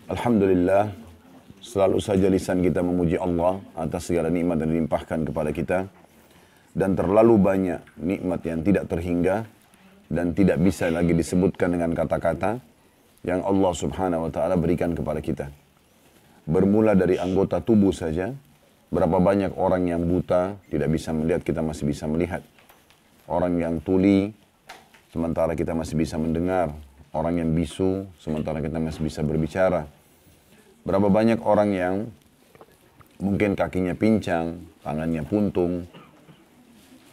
Alhamdulillah, selalu saja lisan kita memuji Allah atas segala nikmat yang dilimpahkan kepada kita. Dan terlalu banyak nikmat yang tidak terhingga dan tidak bisa lagi disebutkan dengan kata-kata yang Allah subhanahu wa ta'ala berikan kepada kita. Bermula dari anggota tubuh saja, berapa banyak orang yang buta tidak bisa melihat, kita masih bisa melihat. Orang yang tuli, sementara kita masih bisa mendengar. Orang yang bisu, sementara kita masih bisa berbicara. Berapa banyak orang yang mungkin kakinya pincang, tangannya puntung,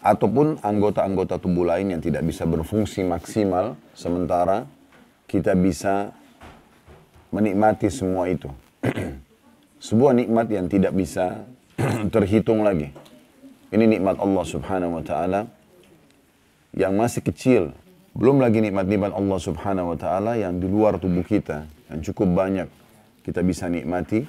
ataupun anggota-anggota tubuh lain yang tidak bisa berfungsi maksimal, sementara kita bisa menikmati semua itu. Sebuah nikmat yang tidak bisa terhitung lagi. Ini nikmat Allah subhanahu wa ta'ala yang masih kecil. Belum lagi nikmat-nikmat Allah subhanahu wa ta'ala yang di luar tubuh kita, yang cukup banyak kita bisa nikmati.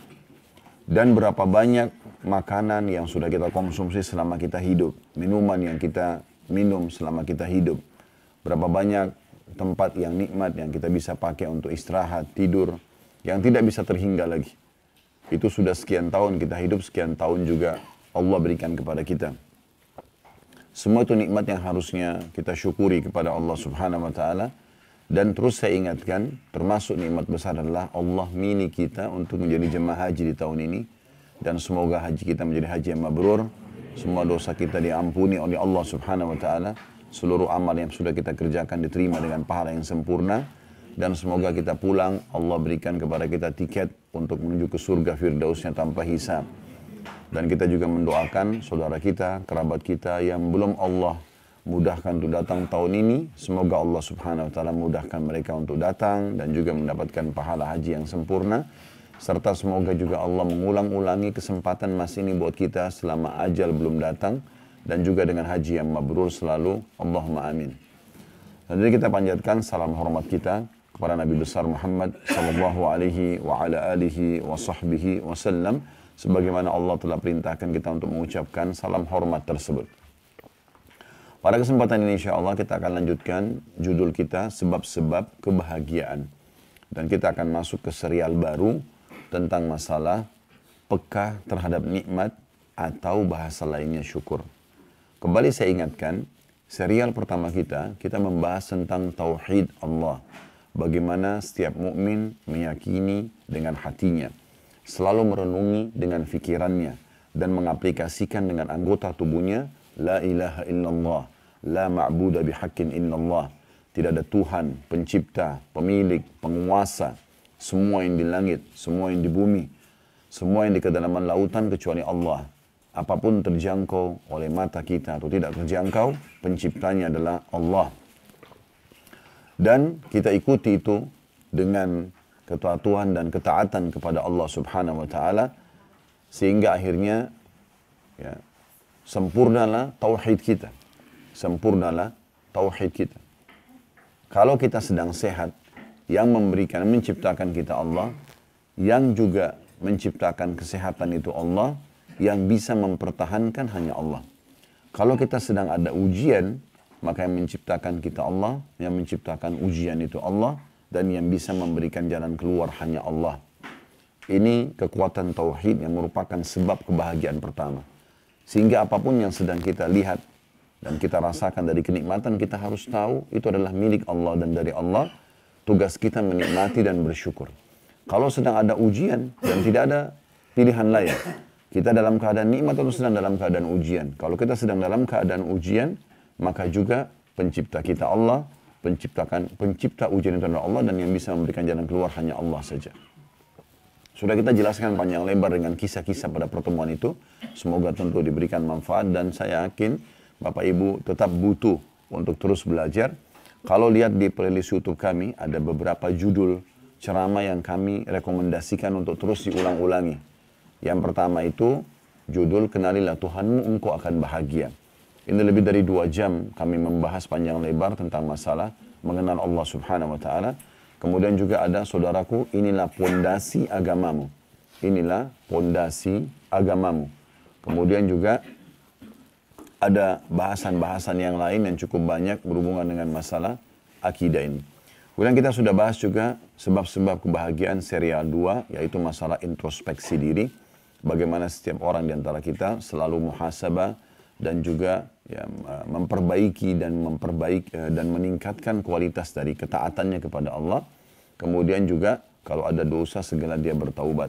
Dan berapa banyak makanan yang sudah kita konsumsi selama kita hidup. Minuman yang kita minum selama kita hidup. Berapa banyak tempat yang nikmat yang kita bisa pakai untuk istirahat, tidur, yang tidak bisa terhingga lagi. Itu sudah sekian tahun kita hidup, sekian tahun juga Allah berikan kepada kita. Semua itu nikmat yang harusnya kita syukuri kepada Allah subhanahu wa ta'ala. Dan terus saya ingatkan, termasuk nikmat besar adalah Allah milik kita untuk menjadi jemaah haji di tahun ini. Dan semoga haji kita menjadi haji yang mabrur. Semua dosa kita diampuni oleh Allah subhanahu wa ta'ala. Seluruh amal yang sudah kita kerjakan diterima dengan pahala yang sempurna. Dan semoga kita pulang, Allah berikan kepada kita tiket untuk menuju ke surga firdausnya tanpa hisab. Dan kita juga mendoakan saudara kita, kerabat kita yang belum Allah mudahkan untuk datang tahun ini. Semoga Allah subhanahu wa ta'ala mudahkan mereka untuk datang dan juga mendapatkan pahala haji yang sempurna. Serta semoga juga Allah mengulang-ulangi kesempatan mas ini buat kita selama ajal belum datang. Dan juga dengan haji yang mabrur selalu. Allahumma amin. Dan jadi kita panjatkan salam hormat kita kepada Nabi besar Muhammad sallallahu alaihi wa ala alihi wa sahbihi wasallam. Sebagaimana Allah telah perintahkan kita untuk mengucapkan salam hormat tersebut. Pada kesempatan ini insya Allah kita akan lanjutkan judul kita sebab-sebab kebahagiaan. Dan kita akan masuk ke serial baru tentang masalah peka terhadap nikmat atau bahasa lainnya syukur. Kembali saya ingatkan, serial pertama kita membahas tentang tauhid Allah. Bagaimana setiap mukmin meyakini dengan hatinya. Selalu merenungi dengan fikirannya dan mengaplikasikan dengan anggota tubuhnya la ilaha illallah, la ma'budu bihaqqin illallah. Tidak ada Tuhan, pencipta, pemilik, penguasa, semua yang di langit, semua yang di bumi, semua yang di kedalaman lautan kecuali Allah. Apapun terjangkau oleh mata kita atau tidak terjangkau, penciptanya adalah Allah. Dan kita ikuti itu dengan ketaatan dan ketaatan kepada Allah subhanahu wa ta'ala. Sehingga akhirnya sempurnalah tauhid kita. Sempurnalah tauhid kita. Kalau kita sedang sehat, yang memberikan, menciptakan kita Allah, yang juga menciptakan kesehatan itu Allah, yang bisa mempertahankan hanya Allah. Kalau kita sedang ada ujian, maka yang menciptakan kita Allah, yang menciptakan ujian itu Allah, dan yang bisa memberikan jalan keluar hanya Allah. Ini kekuatan tauhid yang merupakan sebab kebahagiaan pertama. Sehingga apapun yang sedang kita lihat dan kita rasakan dari kenikmatan, kita harus tahu itu adalah milik Allah dan dari Allah. Tugas kita menikmati dan bersyukur. Kalau sedang ada ujian dan tidak ada pilihan lain, kita dalam keadaan nikmat atau sedang dalam keadaan ujian. Kalau kita sedang dalam keadaan ujian, maka juga pencipta kita Allah, pencipta ujian itu adalah Allah, dan yang bisa memberikan jalan keluar hanya Allah saja. Sudah kita jelaskan panjang lebar dengan kisah-kisah pada pertemuan itu. Semoga tentu diberikan manfaat dan saya yakin Bapak Ibu tetap butuh untuk terus belajar. Kalau lihat di playlist YouTube kami ada beberapa judul ceramah yang kami rekomendasikan untuk terus diulang-ulangi. Yang pertama itu judul Kenalilah Tuhanmu, Engkau Akan Bahagia. Ini lebih dari 2 jam kami membahas panjang lebar tentang masalah mengenal Allah subhanahu wa ta'ala. Kemudian juga ada saudaraku, inilah pondasi agamamu. Inilah pondasi agamamu. Kemudian juga ada bahasan-bahasan yang lain yang cukup banyak berhubungan dengan masalah akidah ini. Kemudian kita sudah bahas juga sebab-sebab kebahagiaan serial 2, yaitu masalah introspeksi diri. Bagaimana setiap orang di antara kita selalu muhasabah dan juga ya, memperbaiki dan meningkatkan kualitas dari ketaatannya kepada Allah. Kemudian juga kalau ada dosa segera dia bertaubat.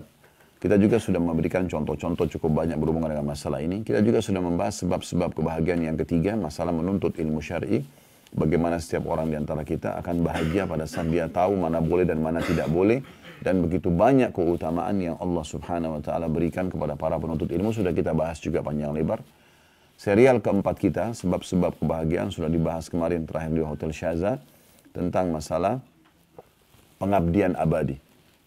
Kita juga sudah memberikan contoh-contoh cukup banyak berhubungan dengan masalah ini. Kita juga sudah membahas sebab-sebab kebahagiaan yang ketiga, masalah menuntut ilmu syar'i. Bagaimana setiap orang di antara kita akan bahagia pada saat dia tahu mana boleh dan mana tidak boleh. Dan begitu banyak keutamaan yang Allah subhanahu wa ta'ala berikan kepada para penuntut ilmu. Sudah kita bahas juga panjang lebar. Serial keempat kita, sebab-sebab kebahagiaan, sudah dibahas kemarin terakhir di Hotel Syaza. Tentang masalah pengabdian abadi.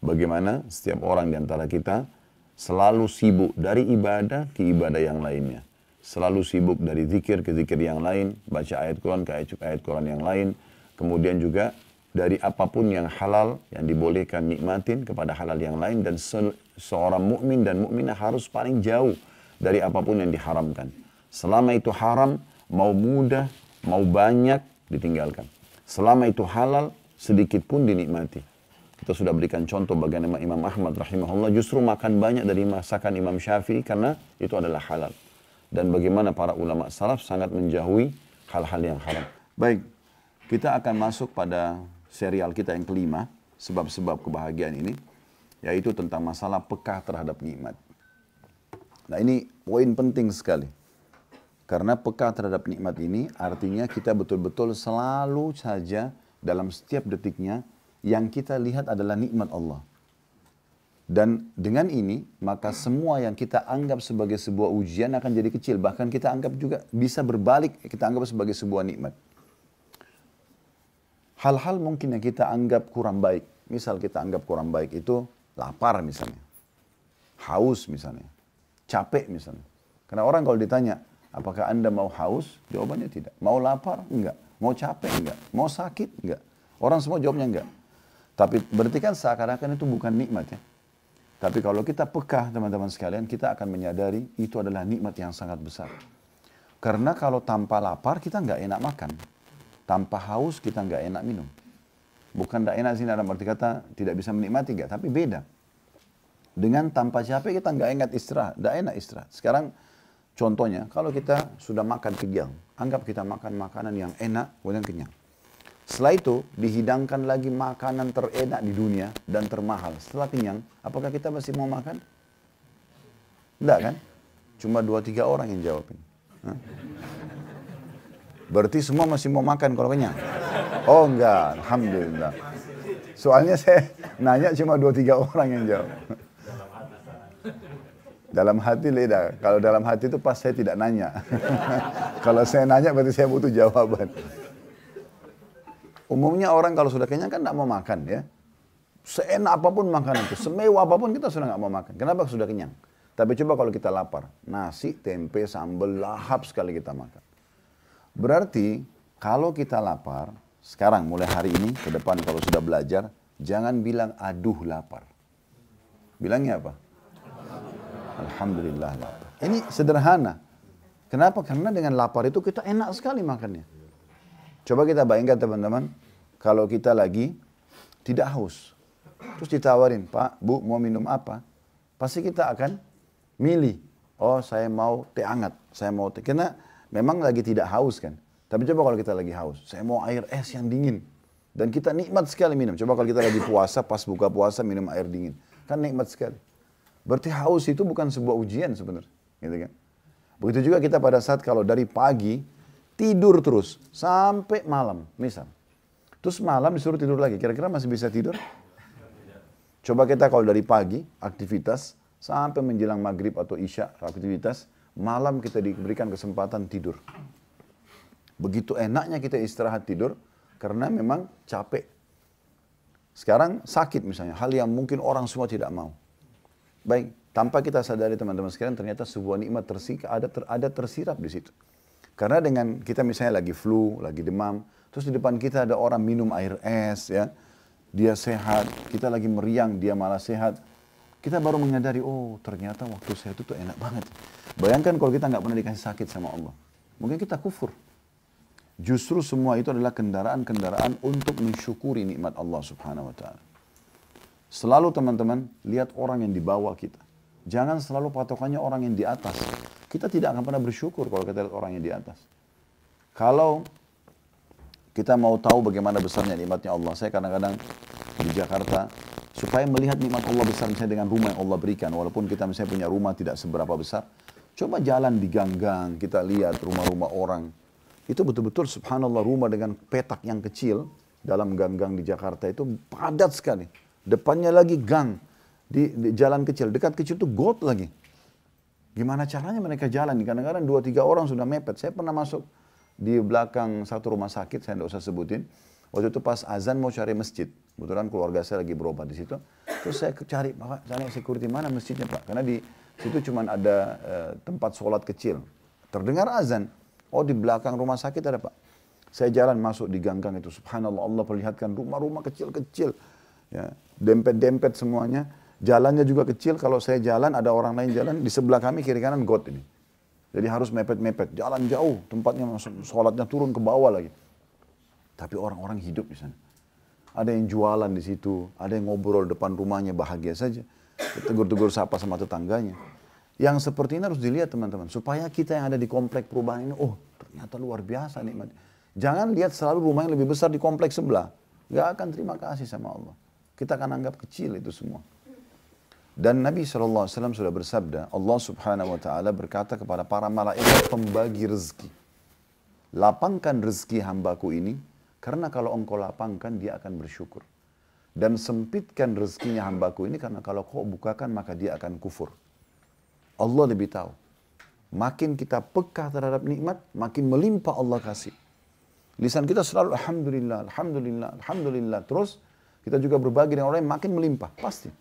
Bagaimana setiap orang di antara kita selalu sibuk dari ibadah ke ibadah yang lainnya. Selalu sibuk dari zikir ke zikir yang lain, baca ayat Quran ke ayat Quran yang lain. Kemudian juga dari apapun yang halal, yang dibolehkan nikmatin kepada halal yang lain. Dan seorang mukmin dan mukminah harus paling jauh dari apapun yang diharamkan. Selama itu haram, mau mudah, mau banyak, ditinggalkan. Selama itu halal, sedikit pun dinikmati. Kita sudah berikan contoh bagaimana Imam Ahmad rahimahullah justru makan banyak dari masakan Imam Syafi'i karena itu adalah halal. Dan bagaimana para ulama salaf sangat menjauhi hal-hal yang haram. Baik, kita akan masuk pada serial kita yang kelima, sebab-sebab kebahagiaan ini, yaitu tentang masalah peka terhadap nikmat. Nah ini poin penting sekali. Karena peka terhadap nikmat ini artinya kita betul-betul selalu saja dalam setiap detiknya yang kita lihat adalah nikmat Allah. Dan dengan ini, maka semua yang kita anggap sebagai sebuah ujian akan jadi kecil. Bahkan kita anggap juga bisa berbalik, kita anggap sebagai sebuah nikmat. Hal-hal mungkin yang kita anggap kurang baik. Misal kita anggap kurang baik itu lapar misalnya. Haus misalnya. Capek misalnya. Karena orang kalau ditanya, apakah Anda mau haus? Jawabannya tidak. Mau lapar? Enggak. Mau capek? Enggak. Mau sakit? Enggak. Orang semua jawabnya enggak. Tapi berarti kan seakan-akan itu bukan nikmat ya. Tapi kalau kita peka teman-teman sekalian, kita akan menyadari itu adalah nikmat yang sangat besar. Karena kalau tanpa lapar kita nggak enak makan. Tanpa haus kita nggak enak minum. Bukan nggak enak sih dalam arti kata tidak bisa menikmati nggak, tapi beda. Dengan tanpa capek kita nggak enak istirahat. Sekarang contohnya, kalau kita sudah makan kenyang, anggap kita makan makanan yang enak, kemudian kenyang. Setelah itu dihidangkan lagi makanan terenak di dunia dan termahal. Setelah kenyang, apakah kita masih mau makan? Enggak kan? Cuma 2-3 orang yang jawab ini. Berarti semua masih mau makan kalau kenyang? Oh enggak, alhamdulillah. Soalnya saya nanya cuma 2-3 orang yang jawab. Dalam hati beda. Kalau dalam hati itu pas saya tidak nanya. Kalau saya nanya berarti saya butuh jawaban. Umumnya orang kalau sudah kenyang kan tidak mau makan ya. Seenak apapun makanan itu, semewah apapun kita sudah nggak mau makan. Kenapa? Sudah kenyang. Tapi coba kalau kita lapar, nasi, tempe, sambal, lahap sekali kita makan. Berarti kalau kita lapar, sekarang mulai hari ini ke depan kalau sudah belajar, jangan bilang aduh lapar. Bilangnya apa? Alhamdulillah lapar. Ini sederhana. Kenapa? Karena dengan lapar itu kita enak sekali makannya. Coba kita bayangkan teman-teman, kalau kita lagi tidak haus. Terus ditawarin, Pak, Bu, mau minum apa? Pasti kita akan milih. Oh, saya mau teh hangat, saya mau teh. Karena memang lagi tidak haus kan. Tapi coba kalau kita lagi haus, saya mau air es yang dingin. Dan kita nikmat sekali minum. Coba kalau kita lagi puasa, pas buka puasa minum air dingin. Kan nikmat sekali. Berarti haus itu bukan sebuah ujian sebenarnya. Gitu kan? Begitu juga kita pada saat kalau dari pagi, tidur terus sampai malam, misal. Terus malam disuruh tidur lagi, kira-kira masih bisa tidur? Coba kita kalau dari pagi, aktivitas, sampai menjelang maghrib atau isya, aktivitas, malam kita diberikan kesempatan tidur. Begitu enaknya kita istirahat tidur, karena memang capek. Sekarang sakit misalnya, hal yang mungkin orang semua tidak mau. Baik, tanpa kita sadari teman-teman sekalian, ternyata sebuah nikmat ada tersirap di situ. Karena dengan kita misalnya lagi flu, lagi demam, terus di depan kita ada orang minum air es, ya, dia sehat, kita lagi meriang, dia malah sehat. Kita baru menyadari, oh ternyata waktu saya itu tuh enak banget. Bayangkan kalau kita nggak pernah dikasih sakit sama Allah. Mungkin kita kufur. Justru semua itu adalah kendaraan-kendaraan untuk mensyukuri nikmat Allah Subhanahu wa taala. Selalu teman-teman lihat orang yang di bawah kita. Jangan selalu patokannya orang yang di atas. Kita tidak akan pernah bersyukur kalau kita lihat orang yang di atas. Kalau kita mau tahu bagaimana besarnya nikmatnya Allah, saya kadang-kadang di Jakarta supaya melihat nikmat Allah besar misalnya dengan rumah yang Allah berikan, walaupun kita misalnya punya rumah tidak seberapa besar, coba jalan di gang-gang, kita lihat rumah-rumah orang. Itu betul-betul subhanallah rumah dengan petak yang kecil dalam gang-gang di Jakarta itu padat sekali. Depannya lagi gang, di jalan kecil, dekat kecil itu got lagi. Gimana caranya mereka jalan? Kadang-kadang 2-3 orang sudah mepet. Saya pernah masuk di belakang satu rumah sakit, saya tidak usah sebutin. Waktu itu pas azan mau cari masjid. Kebetulan keluarga saya lagi berobat di situ. Terus saya cari, Pak, cari security mana masjidnya Pak? Karena di situ cuma ada tempat sholat kecil. Terdengar azan. Oh di belakang rumah sakit ada Pak. Saya jalan masuk di gang-gang itu. Subhanallah Allah perlihatkan rumah-rumah kecil-kecil. Ya, dempet-dempet semuanya. Jalannya juga kecil. Kalau saya jalan ada orang lain jalan. Di sebelah kami kiri kanan got ini. Jadi harus mepet-mepet. Jalan jauh. Tempatnya sholatnya turun ke bawah lagi. Tapi orang-orang hidup di sana. Ada yang jualan di situ. Ada yang ngobrol depan rumahnya bahagia saja. Tegur-tegur sapa sama tetangganya. Yang seperti ini harus dilihat teman-teman. Supaya kita yang ada di komplek perubahan ini, oh ternyata luar biasa nikmat. Jangan lihat selalu rumah yang lebih besar di komplek sebelah. Gak akan terima kasih sama Allah. Kita akan anggap kecil itu semua. Dan Nabi SAW sudah bersabda, Allah Subhanahu wa Ta'ala berkata kepada para malaikat pembagi rezeki. Lapangkan rezeki hambaku ini, karena kalau engkau lapangkan dia akan bersyukur. Dan sempitkan rezekinya hambaku ini, karena kalau kau bukakan maka dia akan kufur. Allah lebih tahu. Makin kita peka terhadap nikmat, makin melimpah Allah kasih. Lisan kita selalu Alhamdulillah, Alhamdulillah, Alhamdulillah. Terus kita juga berbagi dengan orang yang makin melimpah. Pasti.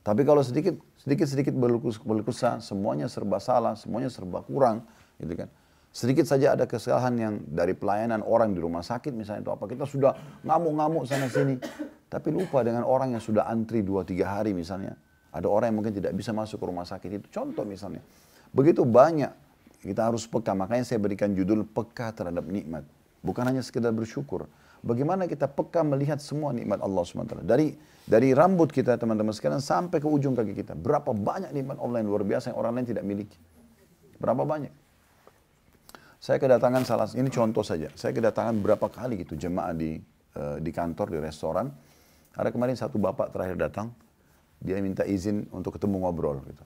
Tapi kalau sedikit berlukusa, semuanya serba salah, semuanya serba kurang. Gitu kan. Sedikit saja ada kesalahan yang dari pelayanan orang di rumah sakit misalnya itu apa. Kita sudah ngamuk-ngamuk sana sini. Tapi lupa dengan orang yang sudah antri 2-3 hari misalnya. Ada orang yang mungkin tidak bisa masuk ke rumah sakit itu. Contoh misalnya. Begitu banyak kita harus peka. Makanya saya berikan judul peka terhadap nikmat. Bukan hanya sekedar bersyukur. Bagaimana kita peka melihat semua nikmat Allah SWT. Dari rambut kita teman-teman sekalian sampai ke ujung kaki kita. Berapa banyak nikmat Allah yang luar biasa yang orang lain tidak miliki. Berapa banyak. Saya kedatangan ini contoh saja. Saya kedatangan berapa kali gitu jemaah di kantor, di restoran. Ada kemarin satu bapak terakhir datang. Dia minta izin untuk ketemu ngobrol gitu.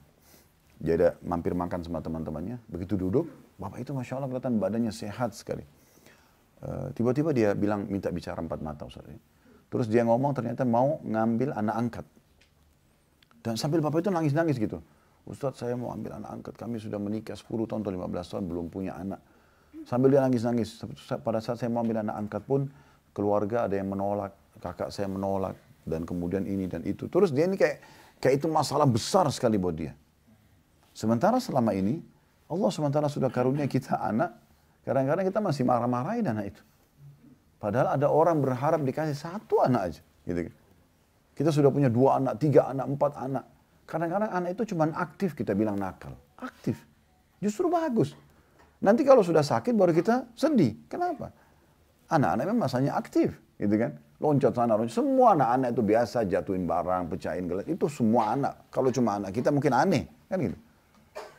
Dia ada mampir makan sama teman-temannya. Begitu duduk, bapak itu Masya Allah kelihatan badannya sehat sekali. Tiba-tiba dia bilang minta bicara 4 mata Ustaz. Terus dia ngomong ternyata mau ngambil anak angkat. Dan sambil bapak itu nangis-nangis gitu. Ustaz saya mau ambil anak angkat. Kami sudah menikah 10 tahun atau 15 tahun belum punya anak. Sambil dia nangis-nangis. Pada saat saya mau ambil anak angkat pun keluarga ada yang menolak. Kakak saya menolak. Dan kemudian ini dan itu. Terus dia ini kayak itu masalah besar sekali buat dia. Sementara selama ini, Allah sementara sudah karunia kita anak, kadang-kadang kita masih marah-marahin anak itu. Padahal ada orang berharap dikasih 1 anak aja. Gitu. Kita sudah punya 2 anak, 3 anak, 4 anak. Kadang-kadang anak itu cuma aktif, kita bilang nakal. Aktif. Justru bagus. Nanti kalau sudah sakit baru kita sedih. Kenapa? Anak-anak memang masanya aktif. Gitu kan. Loncat sana, loncat. Semua anak-anak itu biasa jatuhin barang, pecahin gelas. Itu semua anak. Kalau cuma anak kita mungkin aneh. Kan gitu.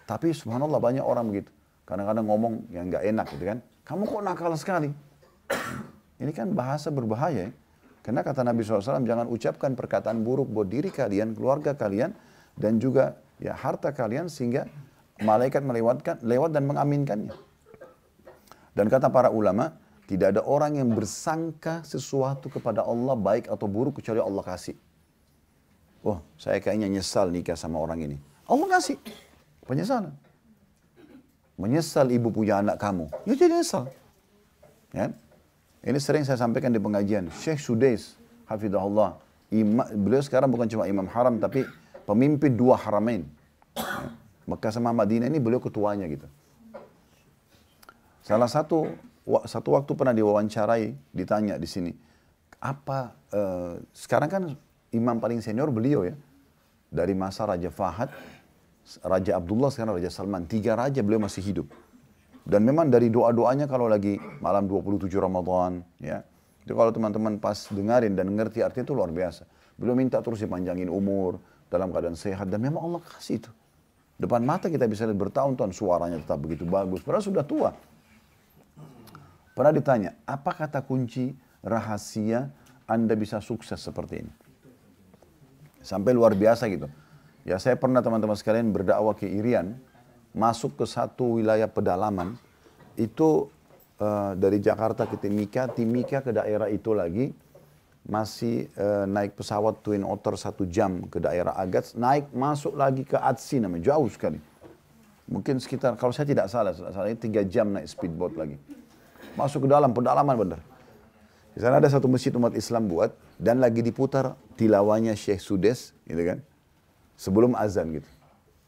Tapi subhanallah banyak orang begitu. Kadang-kadang ngomong yang nggak enak gitu kan. Kamu kok nakal sekali. Ini kan bahasa berbahaya ya. Karena kata Nabi SAW jangan ucapkan perkataan buruk buat diri kalian, keluarga kalian. Dan juga ya harta kalian sehingga malaikat lewat dan mengaminkannya. Dan kata para ulama, tidak ada orang yang bersangka sesuatu kepada Allah baik atau buruk kecuali Allah kasih. Oh, saya kayaknya nyesal nikah sama orang ini. Allah kasih. Penyesalan. Menyesal ibu punya anak kamu. Ya jadi nyesal. Ya. Ini sering saya sampaikan di pengajian. Syekh Sudais, hafidhahullah. Beliau sekarang bukan cuma imam haram, tapi pemimpin 2 haramain. Ya. Mekah sama Madinah ini beliau ketuanya gitu. Salah satu waktu pernah diwawancarai, ditanya di sini, sekarang kan imam paling senior beliau ya, dari masa Raja Fahad, Raja Abdullah, sekarang Raja Salman, 3 raja beliau masih hidup. Dan memang dari doa-doanya kalau lagi malam 27 Ramadan, ya. Itu kalau teman-teman pas dengarin dan ngerti artinya itu luar biasa. Belum minta terus dipanjangin umur, dalam keadaan sehat, dan memang Allah kasih itu. Depan mata kita bisa lihat bertahun-tahun suaranya tetap begitu bagus, padahal sudah tua. Pernah ditanya, apa kata kunci rahasia Anda bisa sukses seperti ini? Sampai luar biasa gitu. Ya saya pernah teman-teman sekalian berdakwah ke Irian, masuk ke satu wilayah pedalaman, itu dari Jakarta ke Timika, Timika ke daerah itu lagi, masih naik pesawat Twin Otter 1 jam ke daerah Agats, naik masuk lagi ke Atsi namanya, jauh sekali. Mungkin sekitar, kalau saya tidak salah 3 jam naik speedboat lagi. Masuk ke dalam, pedalaman benar. Di sana ada satu masjid umat Islam buat, dan lagi diputar tilawahnya Syekh Sudes, gitu kan, sebelum azan gitu.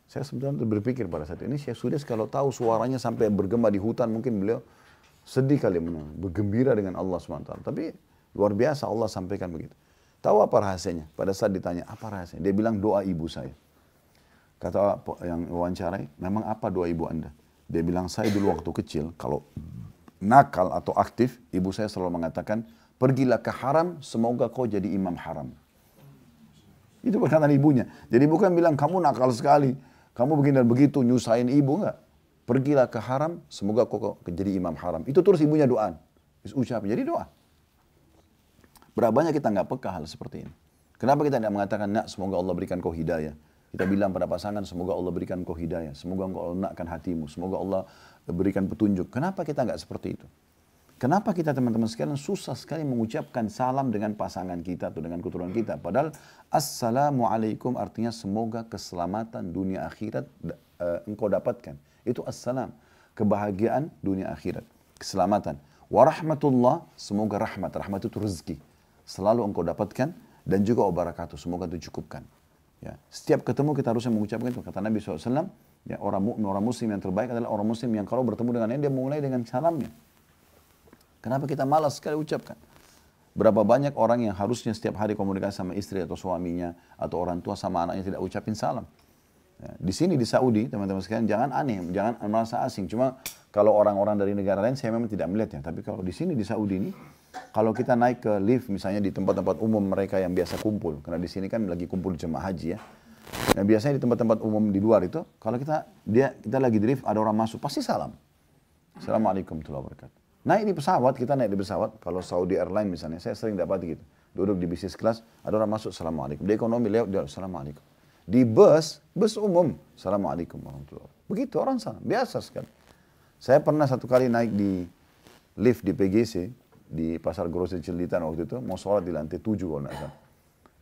Saya sebenarnya berpikir pada saat ini, Syekh Sudes kalau tahu suaranya sampai bergema di hutan, mungkin beliau sedih kali bergembira dengan Allah SWT. Tapi luar biasa Allah sampaikan begitu. Tahu apa rahasianya? Pada saat ditanya, apa rahasianya? Dia bilang doa ibu saya. Kata yang wawancarai, memang apa doa ibu Anda? Dia bilang, saya dulu waktu kecil, kalau nakal atau aktif, ibu saya selalu mengatakan, pergilah ke haram, semoga kau jadi imam haram. Itu perkataan ibunya. Jadi bukan bilang, kamu nakal sekali, kamu begini dan begitu, nyusahin ibu, enggak. Pergilah ke haram, semoga kau jadi imam haram. Itu terus ibunya doa. Ucap, jadi doa. Berapa banyak kita nggak peka hal seperti ini. Kenapa kita tidak mengatakan, nak semoga Allah berikan kau hidayah. Kita bilang pada pasangan, semoga Allah berikan kau hidayah. Semoga engkau lunakkan hatimu. Semoga Allah berikan petunjuk. Kenapa kita nggak seperti itu? Kenapa kita teman-teman sekalian susah sekali mengucapkan salam dengan pasangan kita atau dengan keturunan kita. Padahal assalamualaikum artinya semoga keselamatan dunia akhirat engkau dapatkan. Itu assalam. Kebahagiaan dunia akhirat. Keselamatan. Warahmatullah, semoga rahmat. Rahmat itu rezeki. Selalu engkau dapatkan dan juga wabarakatuh. Semoga itu cukupkan. Ya. Setiap ketemu kita harusnya mengucapkan itu. Kata Nabi SAW, ya, orang mukmin, orang muslim yang terbaik adalah orang muslim yang kalau bertemu dengannya dia mulai dengan salamnya. Kenapa kita malas sekali ucapkan? Berapa banyak orang yang harusnya setiap hari komunikasi sama istri atau suaminya atau orang tua sama anaknya tidak ucapin salam. Ya, di sini di Saudi, teman-teman sekalian, jangan aneh, jangan merasa asing. Cuma kalau orang-orang dari negara lain saya memang tidak melihatnya. Tapi kalau di sini di Saudi ini, kalau kita naik ke lift misalnya di tempat-tempat umum mereka yang biasa kumpul, karena di sini kan lagi kumpul jemaah haji ya. Nah biasanya di tempat-tempat umum di luar itu, kalau kita lagi di lift ada orang masuk pasti salam. Assalamualaikum warahmatullahi wabarakatuh. Naik di pesawat, kita naik di pesawat, kalau Saudi Airline misalnya, saya sering dapat gitu. Duduk di bisnis kelas, ada orang masuk, Assalamualaikum. Di ekonomi lewat, dia Assalamualaikum. Di bus umum, Assalamualaikum warahmatullahi wabarakatuh. Begitu orang salam, biasa sekali. Saya pernah satu kali naik di lift di PGC, di Pasar Grosir Cililitan waktu itu, mau sholat di lantai 7 kalau tidak salah.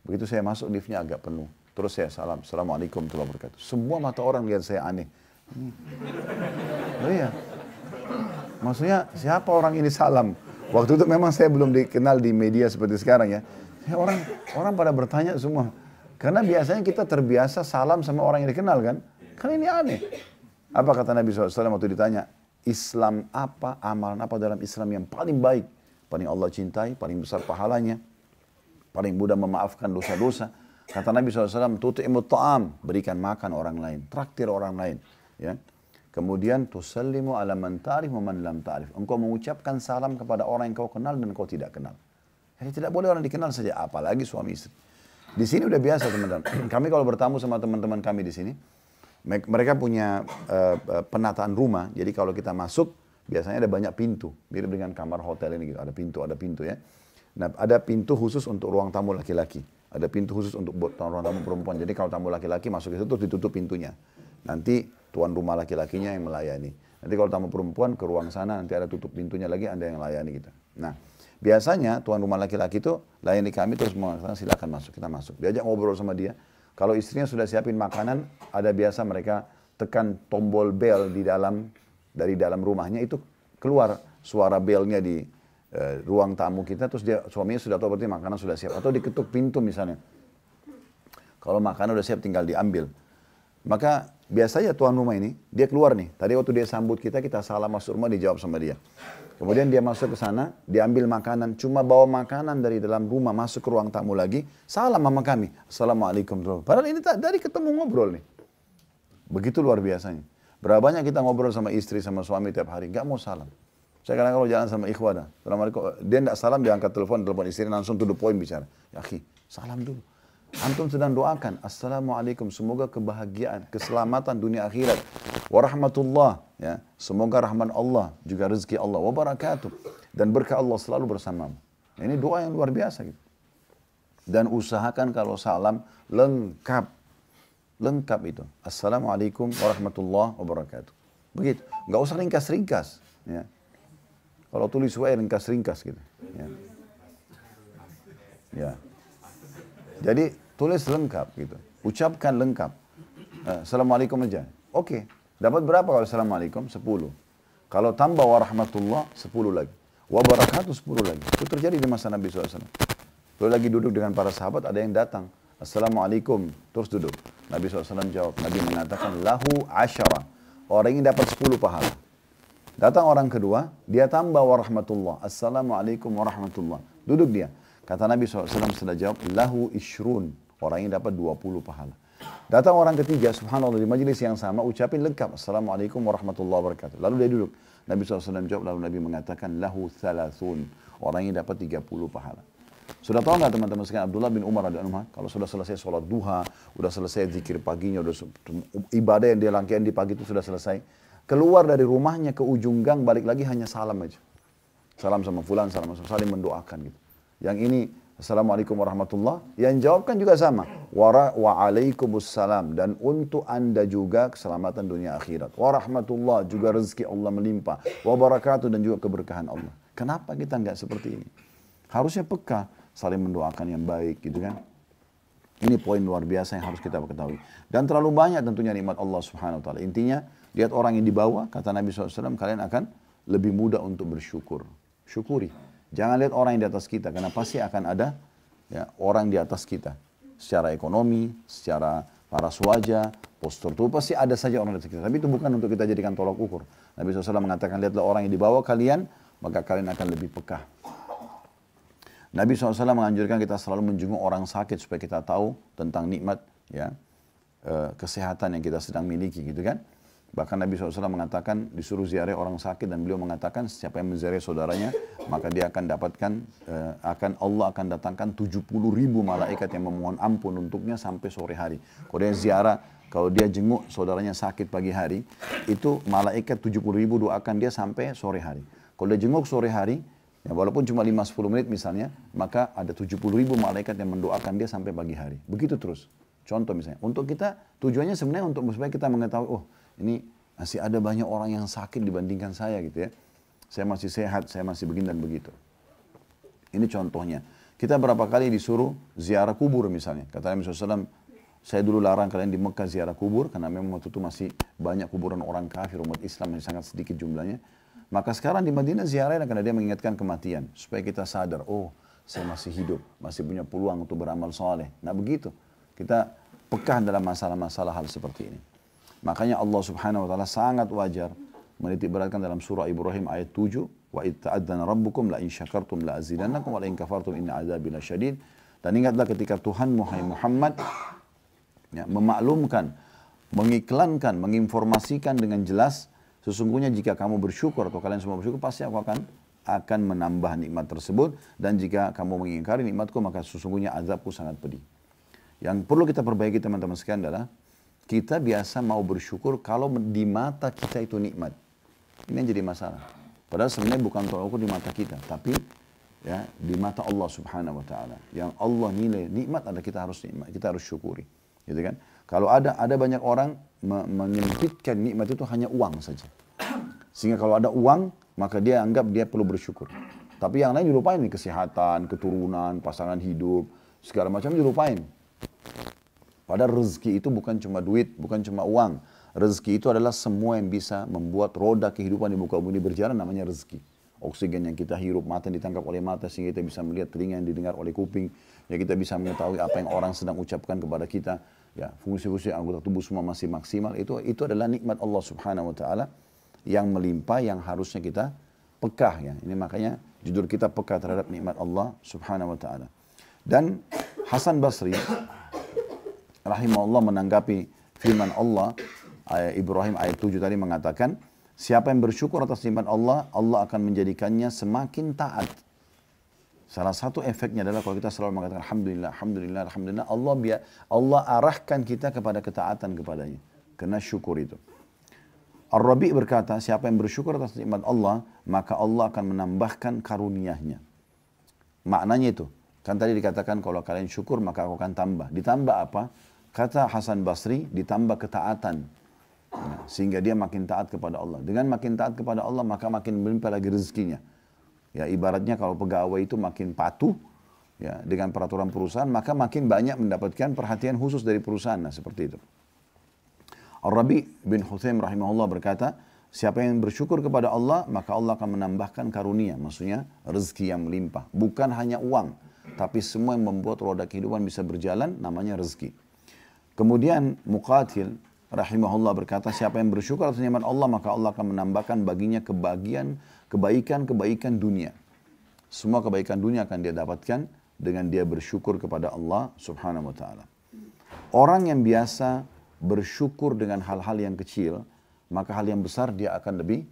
Begitu saya masuk, liftnya agak penuh. Terus saya salam, Assalamualaikum warahmatullahi wabarakatuh. Semua mata orang lihat saya aneh. Oh iya. Maksudnya siapa orang ini salam? Waktu itu memang saya belum dikenal di media seperti sekarang ya. Orang pada bertanya semua. Karena biasanya kita terbiasa salam sama orang yang dikenal kan. Kan ini aneh. Apa kata Nabi SAW waktu ditanya, Islam apa, amalan apa dalam Islam yang paling baik? Paling Allah cintai, paling besar pahalanya, paling mudah memaafkan dosa-dosa. Kata Nabi SAW, tuti'imut ta'am, berikan makan orang lain, traktir orang lain. Ya. Kemudian, tusallimu ala man ta'rif wa man lam ta'rif. Engkau mengucapkan salam kepada orang yang kau kenal dan kau tidak kenal. Jadi tidak boleh orang dikenal saja, apalagi suami istri. Di sini udah biasa teman-teman. Kami kalau bertamu sama teman-teman kami di sini, mereka punya penataan rumah. Jadi kalau kita masuk, biasanya ada banyak pintu. Mirip dengan kamar hotel ini gitu. Ada pintu ya. Nah, ada pintu khusus untuk ruang tamu laki-laki. Ada pintu khusus untuk ruang tamu perempuan. Jadi kalau tamu laki-laki masuk ke situ, ditutup pintunya. Nanti tuan rumah laki-lakinya yang melayani. Nanti kalau tamu perempuan ke ruang sana, nanti ada tutup pintunya lagi, ada yang melayani gitu. Nah, biasanya tuan rumah laki-laki itu layani kami terus mengatakan silakan masuk, kita masuk. Diajak ngobrol sama dia. Kalau istrinya sudah siapin makanan, ada biasa mereka tekan tombol bel dari dalam rumahnya, itu keluar suara belnya di ruang tamu kita, terus suaminya sudah tahu berarti makanan sudah siap. Atau diketuk pintu misalnya. Kalau makanan sudah siap tinggal diambil. Maka biasanya tuan rumah ini, dia keluar nih. Tadi waktu dia sambut kita salam masuk rumah, dijawab sama dia. Kemudian dia masuk ke sana, diambil makanan, cuma bawa makanan dari dalam rumah masuk ke ruang tamu lagi, salam sama kami. Assalamualaikum. Padahal ini tadi ketemu ngobrol nih. Begitu luar biasanya. Berapa banyak kita ngobrol sama istri, sama suami tiap hari, nggak mau salam. Saya kadang kalau jalan sama ikhwan, Assalamualaikum, dia nggak salam, dia angkat telepon istri langsung to the point bicara. Ya akhi, salam dulu. Antum sedang doakan, Assalamualaikum, semoga kebahagiaan, keselamatan dunia akhirat. Warahmatullah, ya, semoga rahman Allah, juga rezeki Allah, wabarakatuh. Dan berkah Allah selalu bersamamu. Ini doa yang luar biasa gitu. Dan usahakan kalau salam lengkap. Lengkap itu. Assalamualaikum warahmatullahi wabarakatuh. Begitu. Nggak usah ringkas-ringkas. Ya. Kalau tulis WA ringkas-ringkas gitu. Ya. Ya. Jadi tulis lengkap gitu. Ucapkan lengkap. Assalamualaikum aja. Oke. Dapat berapa kalau Assalamualaikum? 10. Kalau tambah warahmatullah 10 lagi. Wabarakatuh 10 lagi. Itu terjadi di masa Nabi SAW. Lalu lagi duduk dengan para sahabat, ada yang datang. Assalamualaikum. Terus duduk. Nabi SAW jawab. Nabi mengatakan, lahu asyara. Orang ini dapat 10 pahala. Datang orang kedua, dia tambah warahmatullah. Assalamualaikum warahmatullah. Duduk dia. Kata Nabi SAW setelah jawab, lahu ishrun. Orang ini dapat 20 pahala. Datang orang ketiga, subhanallah, di majelis yang sama, ucapin lengkap. Assalamualaikum warahmatullahi wabarakatuh. Lalu dia duduk. Nabi SAW jawab, lalu Nabi mengatakan, lahu thalathun. Orang ini dapat 30 pahala. Sudah tahu nggak teman-teman sekalian, Abdullah bin Umar radhiyallahu anhu, kalau sudah selesai sholat duha, sudah selesai zikir paginya, sudah ibadah yang dia lakukan di pagi itu sudah selesai, keluar dari rumahnya ke ujung gang, balik lagi hanya salam aja. Salam sama fulan, salam sama saling mendoakan gitu. Yang ini, Assalamualaikum warahmatullah, yang jawabkan juga sama. Wa'alaikumussalam, dan untuk anda juga keselamatan dunia akhirat. Warahmatullah, juga rezeki Allah melimpah. Wabarakatuh, dan juga keberkahan Allah. Kenapa kita nggak seperti ini? Harusnya peka, saling mendoakan yang baik gitu kan. Ini poin luar biasa yang harus kita ketahui. Dan terlalu banyak tentunya nikmat Allah Subhanahu wa taala. Intinya, lihat orang yang di bawah, kata Nabi SAW, kalian akan lebih mudah untuk bersyukur. Syukuri. Jangan lihat orang yang di atas kita, karena pasti akan ada ya, orang di atas kita. Secara ekonomi, secara paras wajah, postur tubuh, pasti ada saja orang di atas kita. Tapi itu bukan untuk kita jadikan tolak ukur. Nabi SAW mengatakan, lihatlah orang yang di bawah kalian, maka kalian akan lebih peka. Nabi SAW menganjurkan kita selalu menjenguk orang sakit supaya kita tahu tentang nikmat ya, kesehatan yang kita sedang miliki gitu kan. Bahkan Nabi SAW mengatakan disuruh ziarah orang sakit dan beliau mengatakan siapa yang menziarah saudaranya maka dia akan dapatkan, Allah akan datangkan 70.000 malaikat yang memohon ampun untuknya sampai sore hari. Kalau dia ziarah, kalau dia jenguk saudaranya sakit pagi hari, itu malaikat 70.000 doakan dia sampai sore hari. Kalau dia jenguk sore hari, ya walaupun cuma 5-10 menit misalnya, maka ada 70.000 malaikat yang mendoakan dia sampai pagi hari. Begitu terus. Contoh misalnya, untuk kita tujuannya sebenarnya untuk supaya kita mengetahui, oh ini masih ada banyak orang yang sakit dibandingkan saya gitu ya. Saya masih sehat, saya masih begini dan begitu. Ini contohnya. Kita berapa kali disuruh ziarah kubur misalnya. Kata Nabi SAW, saya dulu larang kalian di Mekah ziarah kubur, karena memang waktu itu masih banyak kuburan orang kafir, umat Islam yang sangat sedikit jumlahnya. Maka sekarang di Madinah ziarah karena dia mengingatkan kematian. Supaya kita sadar, oh saya masih hidup, masih punya peluang untuk beramal soleh. Nah begitu, kita peka dalam masalah-masalah hal seperti ini. Makanya Allah Subhanahu wa taala sangat wajar menitik beratkan dalam surah Ibrahim ayat 7, wa id ta'adzana rabbukum la in syakartum la azidannakum wa la in kafartum inna adzabi lasyadid. Dan ingatlah ketika Tuhan Muhammad ya, memaklumkan, mengiklankan, menginformasikan dengan jelas, sesungguhnya jika kamu bersyukur atau kalian semua bersyukur, pasti aku akan menambah nikmat tersebut, dan jika kamu mengingkari nikmatku maka sesungguhnya azabku sangat pedih. Yang perlu kita perbaiki teman-teman sekalian adalah kita biasa mau bersyukur kalau di mata kita itu nikmat. Ini yang jadi masalah. Padahal sebenarnya bukan tolak ukur di mata kita, tapi ya di mata Allah Subhanahu wa taala. Yang Allah nilai nikmat adalah kita harus nikmat, kita harus syukuri. Gitu kan? Kalau ada banyak orang menyempitkan nikmat itu hanya uang saja. Sehingga kalau ada uang, maka dia anggap dia perlu bersyukur. Tapi yang lain dilupain nih, kesehatan, keturunan, pasangan hidup, segala macam dilupain. Padahal rezeki itu bukan cuma duit, bukan cuma uang. Rezeki itu adalah semua yang bisa membuat roda kehidupan di muka bumi berjalan, namanya rezeki. Oksigen yang kita hirup, mata yang ditangkap oleh mata sehingga kita bisa melihat, telinga yang didengar oleh kuping, ya kita bisa mengetahui apa yang orang sedang ucapkan kepada kita. Ya, fungsi-fungsi anggota tubuh semua masih maksimal. Itu adalah nikmat Allah Subhanahu wa taala yang melimpah, yang harusnya kita peka ya. Ini makanya judul kita peka terhadap nikmat Allah Subhanahu wa taala. Dan Hasan Basri rahimahullah menanggapi firman Allah Ibrahim ayat 7 tadi mengatakan, siapa yang bersyukur atas nikmat Allah, Allah akan menjadikannya semakin taat. Salah satu efeknya adalah kalau kita selalu mengatakan Alhamdulillah, Alhamdulillah, Alhamdulillah, Allah arahkan kita kepada ketaatan kepadanya. Karena syukur itu. Ar-Rabi' berkata, siapa yang bersyukur atas nikmat Allah, maka Allah akan menambahkan karunia-Nya. Maknanya itu. Kan tadi dikatakan kalau kalian syukur maka aku akan tambah. Ditambah apa? Kata Hasan Basri, ditambah ketaatan. Nah, sehingga dia makin taat kepada Allah. Dengan makin taat kepada Allah maka makin berlimpah lagi rezekinya. Ya, ibaratnya kalau pegawai itu makin patuh ya, dengan peraturan perusahaan, maka makin banyak mendapatkan perhatian khusus dari perusahaan. Nah, seperti itu. Ar-Rabi' bin Huthaim rahimahullah berkata, siapa yang bersyukur kepada Allah, maka Allah akan menambahkan karunia. Maksudnya rezeki yang melimpah. Bukan hanya uang, tapi semua yang membuat roda kehidupan bisa berjalan, namanya rezeki. Kemudian Muqatil rahimahullah berkata, siapa yang bersyukur atas nikmat Allah, maka Allah akan menambahkan baginya kebaikan-kebaikan dunia. Semua kebaikan dunia akan dia dapatkan dengan dia bersyukur kepada Allah subhanahu wa ta'ala. Orang yang biasa bersyukur dengan hal-hal yang kecil, maka hal yang besar dia akan lebih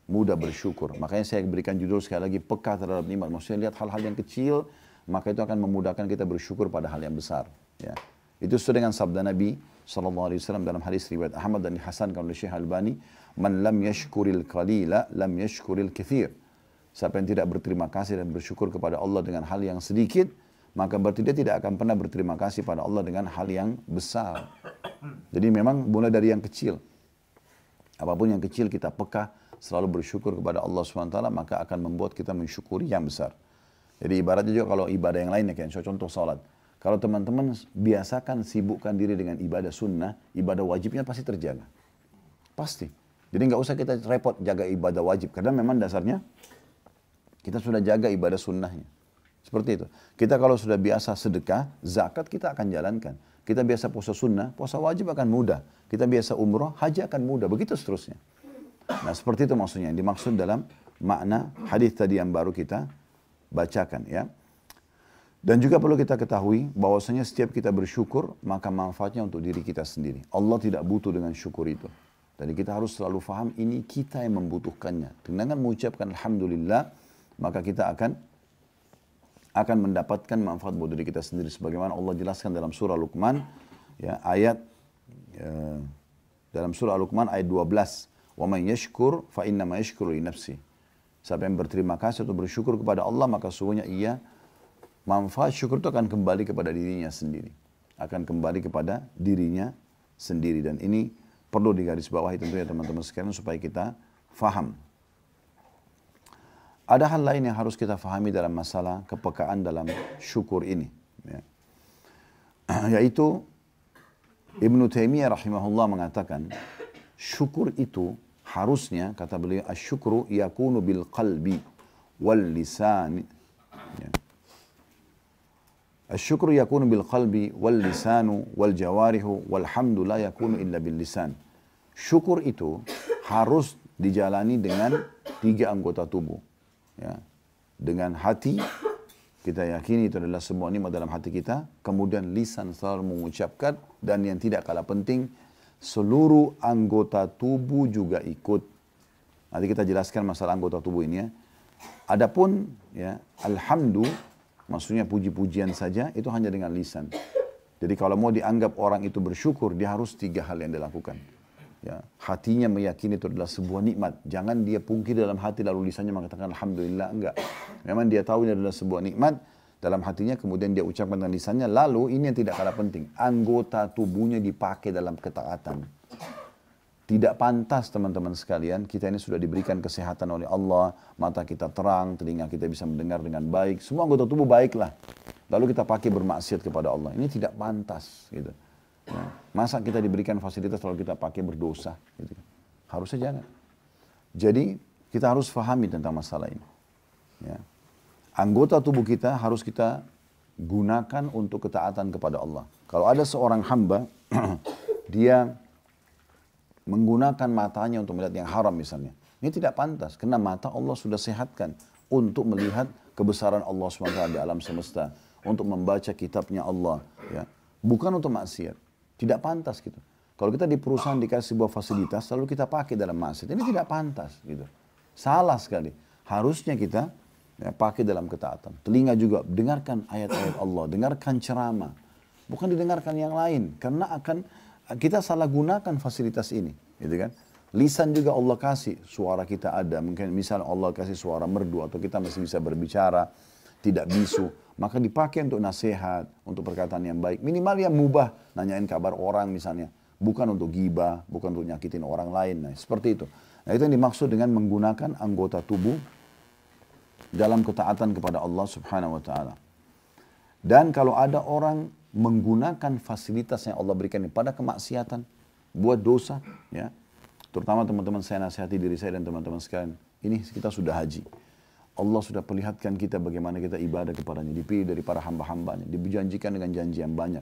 mudah bersyukur. Makanya saya berikan judul sekali lagi, peka terhadap nikmat. Maksudnya lihat hal-hal yang kecil, maka itu akan memudahkan kita bersyukur pada hal yang besar. Ya. Itu sesuai dengan sabda Nabi SAW dalam hadis riwayat Ahmad dan dihasankan oleh Syekh Albani, man lam yashkuril qalila lam yashkuril katsir. Siapa yang tidak berterima kasih dan bersyukur kepada Allah dengan hal yang sedikit, maka berarti dia tidak akan pernah berterima kasih pada Allah dengan hal yang besar. Jadi memang mulai dari yang kecil. Apapun yang kecil kita peka, selalu bersyukur kepada Allah SWT, maka akan membuat kita mensyukuri yang besar. Jadi ibaratnya juga kalau ibadah yang lainnya, kayak contoh salat. Kalau teman-teman biasakan sibukkan diri dengan ibadah sunnah, ibadah wajibnya pasti terjaga. Pasti. Jadi nggak usah kita repot jaga ibadah wajib, karena memang dasarnya kita sudah jaga ibadah sunnahnya. Seperti itu. Kita kalau sudah biasa sedekah, zakat kita akan jalankan. Kita biasa puasa sunnah, puasa wajib akan mudah. Kita biasa umroh, haji akan mudah. Begitu seterusnya. Nah seperti itu maksudnya. Yang dimaksud dalam makna hadis tadi yang baru kita bacakan. Ya. Dan juga perlu kita ketahui bahwasanya setiap kita bersyukur, maka manfaatnya untuk diri kita sendiri. Allah tidak butuh dengan syukur itu. Jadi kita harus selalu faham ini kita yang membutuhkannya. Dengan mengucapkan Alhamdulillah, maka kita akan mendapatkan manfaat buat diri kita sendiri. Sebagaimana Allah jelaskan dalam surah Luqman, ya, dalam surah Luqman ayat 12. وَمَنْ يَشْكُرْ فَإِنَّمَا يَشْكُرُ لِنَفْسِهِ. Siapa yang berterima kasih atau bersyukur kepada Allah, maka sesungguhnya ia manfaat syukur itu akan kembali kepada dirinya sendiri. Akan kembali kepada dirinya sendiri. Dan ini perlu digarisbawahi tentunya teman-teman sekalian supaya kita faham. Ada hal lain yang harus kita fahami dalam masalah kepekaan dalam syukur ini. Ya. Yaitu Ibnu Taimiyah rahimahullah mengatakan, syukur itu harusnya, kata beliau, asyukru yakunu bil qalbi wal lisan. Ya. Asyukru yakunu bil qalbi wal lisanu wal jawarihu walhamdu la yakunu illa bil lisan. Syukur itu harus dijalani dengan 3 anggota tubuh. Ya. Dengan hati, kita yakini itu adalah semua nikmat dalam hati kita. Kemudian lisan selalu mengucapkan, dan yang tidak kalah penting, seluruh anggota tubuh juga ikut. Nanti kita jelaskan masalah anggota tubuh ini ya. Adapun ya, alhamdulillah, maksudnya puji-pujian saja, itu hanya dengan lisan. Jadi kalau mau dianggap orang itu bersyukur, dia harus 3 hal yang dilakukan. Ya, hatinya meyakini itu adalah sebuah nikmat. Jangan dia pungkir dalam hati lalu lisannya mengatakan Alhamdulillah, enggak. Memang dia tahu ini adalah sebuah nikmat dalam hatinya, kemudian dia ucapkan dengan lisannya. Lalu ini yang tidak kalah penting, anggota tubuhnya dipakai dalam ketaatan. Tidak pantas teman-teman sekalian, kita ini sudah diberikan kesehatan oleh Allah, mata kita terang, telinga kita bisa mendengar dengan baik, semua anggota tubuh baiklah. Lalu kita pakai bermaksiat kepada Allah, ini tidak pantas gitu. Ya. Masa kita diberikan fasilitas kalau kita pakai berdosa gitu. Harusnya jangan. Jadi kita harus fahami tentang masalah ini. Ya. Anggota tubuh kita harus kita gunakan untuk ketaatan kepada Allah. Kalau ada seorang hamba, dia menggunakan matanya untuk melihat yang haram misalnya. Ini tidak pantas, karena mata Allah sudah sehatkan untuk melihat kebesaran Allah SWT di alam semesta. Untuk membaca kitabnya Allah. Ya. Bukan untuk maksiat. Tidak pantas gitu. Kalau kita di perusahaan dikasih sebuah fasilitas, lalu kita pakai dalam maksiat, ini tidak pantas, gitu. Salah sekali. Harusnya kita pakai dalam ketaatan. Telinga juga, dengarkan ayat-ayat Allah, dengarkan ceramah. Bukan didengarkan yang lain, karena akan kita salah gunakan fasilitas ini, gitu kan? Lisan juga Allah kasih, suara kita ada. Mungkin misalnya Allah kasih suara merdu, atau kita masih bisa berbicara, tidak bisu. Maka dipakai untuk nasihat, untuk perkataan yang baik. Minimal yang mubah, nanyain kabar orang misalnya. Bukan untuk ghibah, bukan untuk nyakitin orang lain. Nah, seperti itu. Nah, itu yang dimaksud dengan menggunakan anggota tubuh dalam ketaatan kepada Allah Subhanahu wa taala. Dan kalau ada orang menggunakan fasilitas yang Allah berikan pada kemaksiatan, buat dosa, ya. Terutama teman-teman, saya nasihati diri saya dan teman-teman sekalian. Ini kita sudah haji. Allah sudah perlihatkan kita bagaimana kita ibadah kepadanya, dipilih dari para hamba-hambanya, dijanjikan dengan janji yang banyak.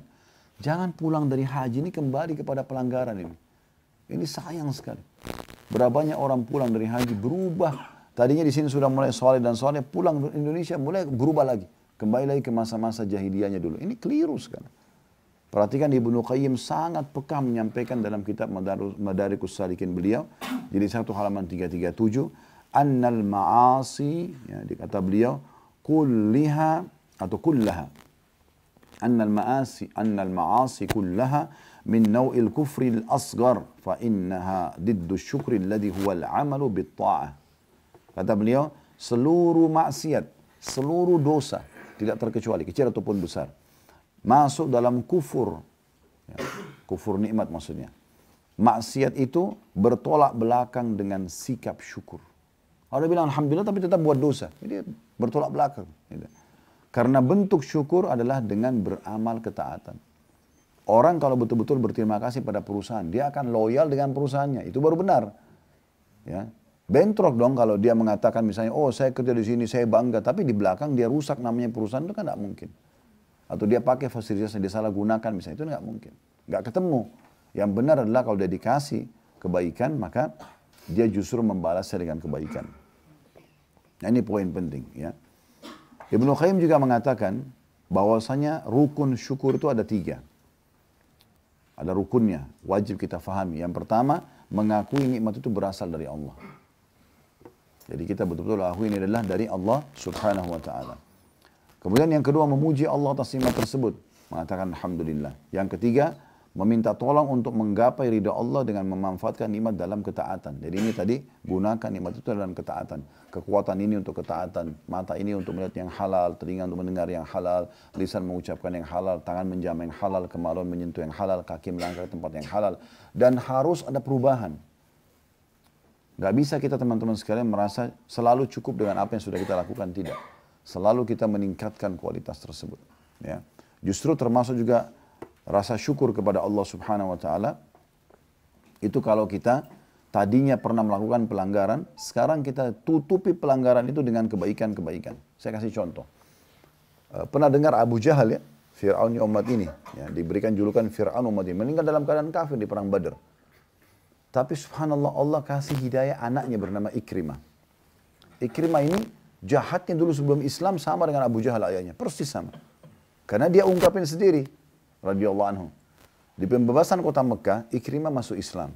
Jangan pulang dari haji ini kembali kepada pelanggaran ini. Ini sayang sekali. Berapa banyak orang pulang dari haji berubah. Tadinya di sini sudah mulai soleh dan soleh, pulang ke Indonesia mulai berubah lagi. Kembali lagi ke masa-masa jahiliyahnya dulu. Ini keliru sekali. Perhatikan Ibnu Qayyim sangat peka menyampaikan dalam kitab Madarikus Salikin beliau. Jadi 1 halaman 337. Annal ma'asi, ya, dikata beliau, kulliha atau kullaha. Annal ma'asi kullaha min naw'il kufri al-asghar fa innaha diddu syukri alladhi huwa al-amalu bit-ta'ah. Kata beliau, seluruh maksiat, seluruh dosa, tidak terkecuali, kecil ataupun besar, masuk dalam kufur. Ya, kufur nikmat maksudnya. Maksiat itu bertolak belakang dengan sikap syukur. Orang bilang Alhamdulillah tapi tetap buat dosa. Jadi bertolak belakang. Gitu. Karena bentuk syukur adalah dengan beramal ketaatan. Orang kalau betul-betul berterima kasih pada perusahaan, dia akan loyal dengan perusahaannya. Itu baru benar. Ya. Bentrok dong kalau dia mengatakan misalnya, oh saya kerja di sini, saya bangga. Tapi di belakang dia rusak namanya perusahaan, itu kan tidak mungkin. Atau dia pakai fasilitas yang dia salah gunakan misalnya, itu tidak mungkin. Nggak ketemu. Yang benar adalah kalau dia dikasih kebaikan, maka dia justru membalasnya dengan kebaikan. Nah ini poin penting, ya. Ibnu Qayyim juga mengatakan bahwasanya rukun syukur itu ada 3. Ada rukunnya, wajib kita fahami. Yang pertama, mengakui nikmat itu berasal dari Allah. Jadi kita betul-betul akui ini adalah dari Allah Subhanahu wa ta'ala. Kemudian yang kedua, memuji Allah atas nikmat tersebut. Mengatakan Alhamdulillah. Yang ketiga, meminta tolong untuk menggapai ridha Allah dengan memanfaatkan nikmat dalam ketaatan. Jadi ini tadi, gunakan nikmat itu dalam ketaatan. Kekuatan ini untuk ketaatan, mata ini untuk melihat yang halal, telinga untuk mendengar yang halal, lisan mengucapkan yang halal, tangan menjamah yang halal, kemaluan menyentuh yang halal, kaki melangkah ke tempat yang halal. Dan harus ada perubahan. Gak bisa kita teman-teman sekalian merasa selalu cukup dengan apa yang sudah kita lakukan, tidak. Selalu kita meningkatkan kualitas tersebut. Ya. Justru termasuk juga rasa syukur kepada Allah Subhanahu wa ta'ala, itu kalau kita tadinya pernah melakukan pelanggaran, sekarang kita tutupi pelanggaran itu dengan kebaikan-kebaikan. Saya kasih contoh. Pernah dengar Abu Jahal ya, Fir'aun umat ini, ya, diberikan julukan Fir'aun umat ini, meninggal dalam keadaan kafir di perang Badar. Tapi subhanallah Allah kasih hidayah anaknya bernama Ikrimah. Ikrimah ini jahatnya dulu sebelum Islam sama dengan Abu Jahal ayahnya, persis sama. Karena dia ungkapin sendiri, radhiyallahu anhu. Di pembebasan kota Mekah, Ikrimah masuk Islam.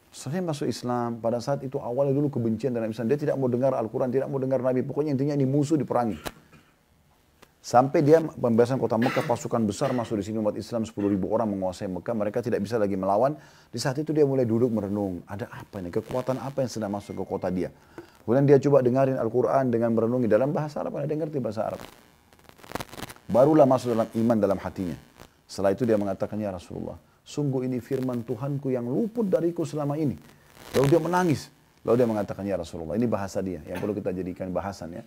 Setelah masuk Islam, pada saat itu awalnya dulu kebencian dalam Islam. Dia tidak mau dengar Al-Quran, tidak mau dengar Nabi. Pokoknya intinya ini musuh diperangi. Sampai dia pembebasan kota Mekah, pasukan besar masuk di sini, umat Islam 10.000 orang menguasai Mekah. Mereka tidak bisa lagi melawan. Di saat itu dia mulai duduk merenung. Ada apa ini? Kekuatan apa yang sedang masuk ke kota dia? Kemudian dia coba dengarin Al-Quran dengan merenungi dalam bahasa Arab. Dia ngerti bahasa Arab. Barulah masuk dalam iman dalam hatinya. Setelah itu dia mengatakan, ya Rasulullah, sungguh ini firman Tuhanku yang luput dariku selama ini. Lalu dia menangis. Lalu dia mengatakan, ya Rasulullah, ini bahasa dia yang perlu kita jadikan bahasan ya.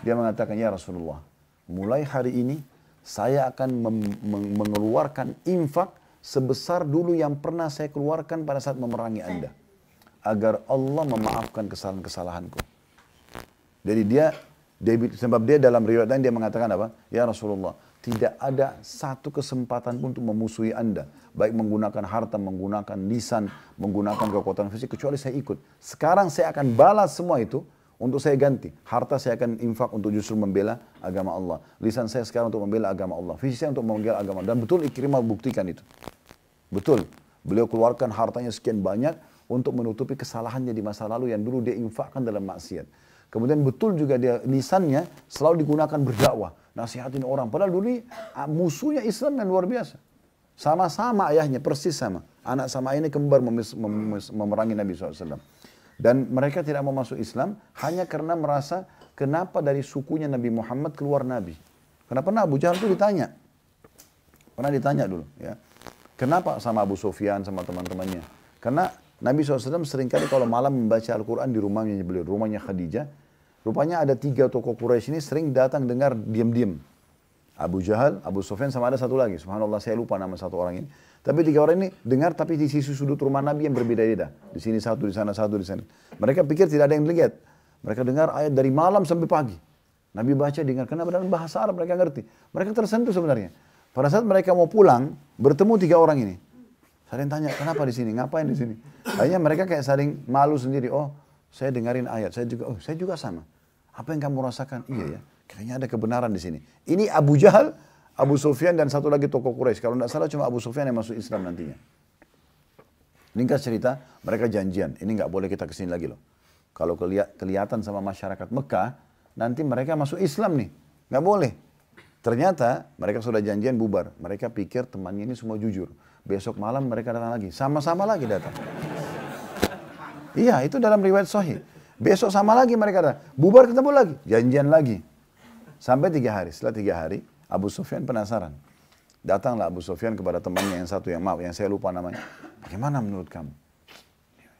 Dia mengatakan, ya Rasulullah, mulai hari ini saya akan mengeluarkan infak sebesar dulu yang pernah saya keluarkan pada saat memerangi Anda. Agar Allah memaafkan kesalahan-kesalahanku. Jadi sebab dia dalam riwayat lain dia mengatakan apa? Ya Rasulullah, tidak ada satu kesempatan pun untuk memusuhi Anda. Baik menggunakan harta, menggunakan lisan, menggunakan kekuatan fisik, kecuali saya ikut. Sekarang saya akan balas semua itu untuk saya ganti. Harta saya akan infak untuk justru membela agama Allah. Lisan saya sekarang untuk membela agama Allah. Fisik saya untuk membela agama Allah. Dan betul Ikrimah buktikan itu. Betul. Beliau keluarkan hartanya sekian banyak untuk menutupi kesalahannya di masa lalu yang dulu dia infakkan dalam maksiat. Kemudian betul juga dia lisannya selalu digunakan berdakwah, nasihatin orang. Padahal dulu musuhnya Islam yang luar biasa. Sama-sama ayahnya, persis sama. Anak sama ini kembar memerangi Nabi SAW. Dan mereka tidak mau masuk Islam hanya karena merasa kenapa dari sukunya Nabi Muhammad keluar Nabi. Kenapa Abu Jahal itu ditanya. Pernah ditanya dulu ya. Kenapa sama Abu Sufyan sama teman-temannya? Karena Nabi SAW seringkali kalau malam membaca Al-Quran di rumahnya beliau, rumahnya Khadijah. Rupanya ada 3 tokoh Quraisy ini sering datang dengar diam-diam. Abu Jahal, Abu Sufyan sama ada satu lagi. Subhanallah saya lupa nama satu orang ini. Tapi 3 orang ini dengar tapi di sisi sudut rumah Nabi yang berbeda-beda. Di sini satu, di sana satu, di sana. Mereka pikir tidak ada yang lihat. Mereka dengar ayat dari malam sampai pagi. Nabi baca, dengar. Karena dalam bahasa Arab mereka ngerti. Mereka tersentuh sebenarnya. Pada saat mereka mau pulang, bertemu 3 orang ini. Saling tanya, kenapa di sini? Ngapain di sini? Akhirnya mereka kayak saling malu sendiri. Oh, saya dengarin ayat. Saya juga sama. Apa yang kamu rasakan? Iya ya. Kayaknya ada kebenaran di sini. Ini Abu Jahal, Abu Sufyan dan satu lagi tokoh Quraisy. Kalau tidak salah cuma Abu Sufyan yang masuk Islam nantinya. Ringkas cerita, mereka janjian. Ini nggak boleh kita kesini lagi loh. Kalau kelihatan sama masyarakat Mekah, nanti mereka masuk Islam nih. Nggak boleh. Ternyata mereka sudah janjian bubar. Mereka pikir temannya ini semua jujur. Besok malam mereka datang lagi. Sama-sama lagi datang. Iya, itu dalam riwayat Sahih. Besok sama lagi mereka datang. Bubar ketemu lagi. Janjian lagi. Sampai 3 hari. Setelah 3 hari, Abu Sufyan penasaran. Datanglah Abu Sufyan kepada temannya yang satu yang maaf, yang saya lupa namanya. Bagaimana menurut kamu?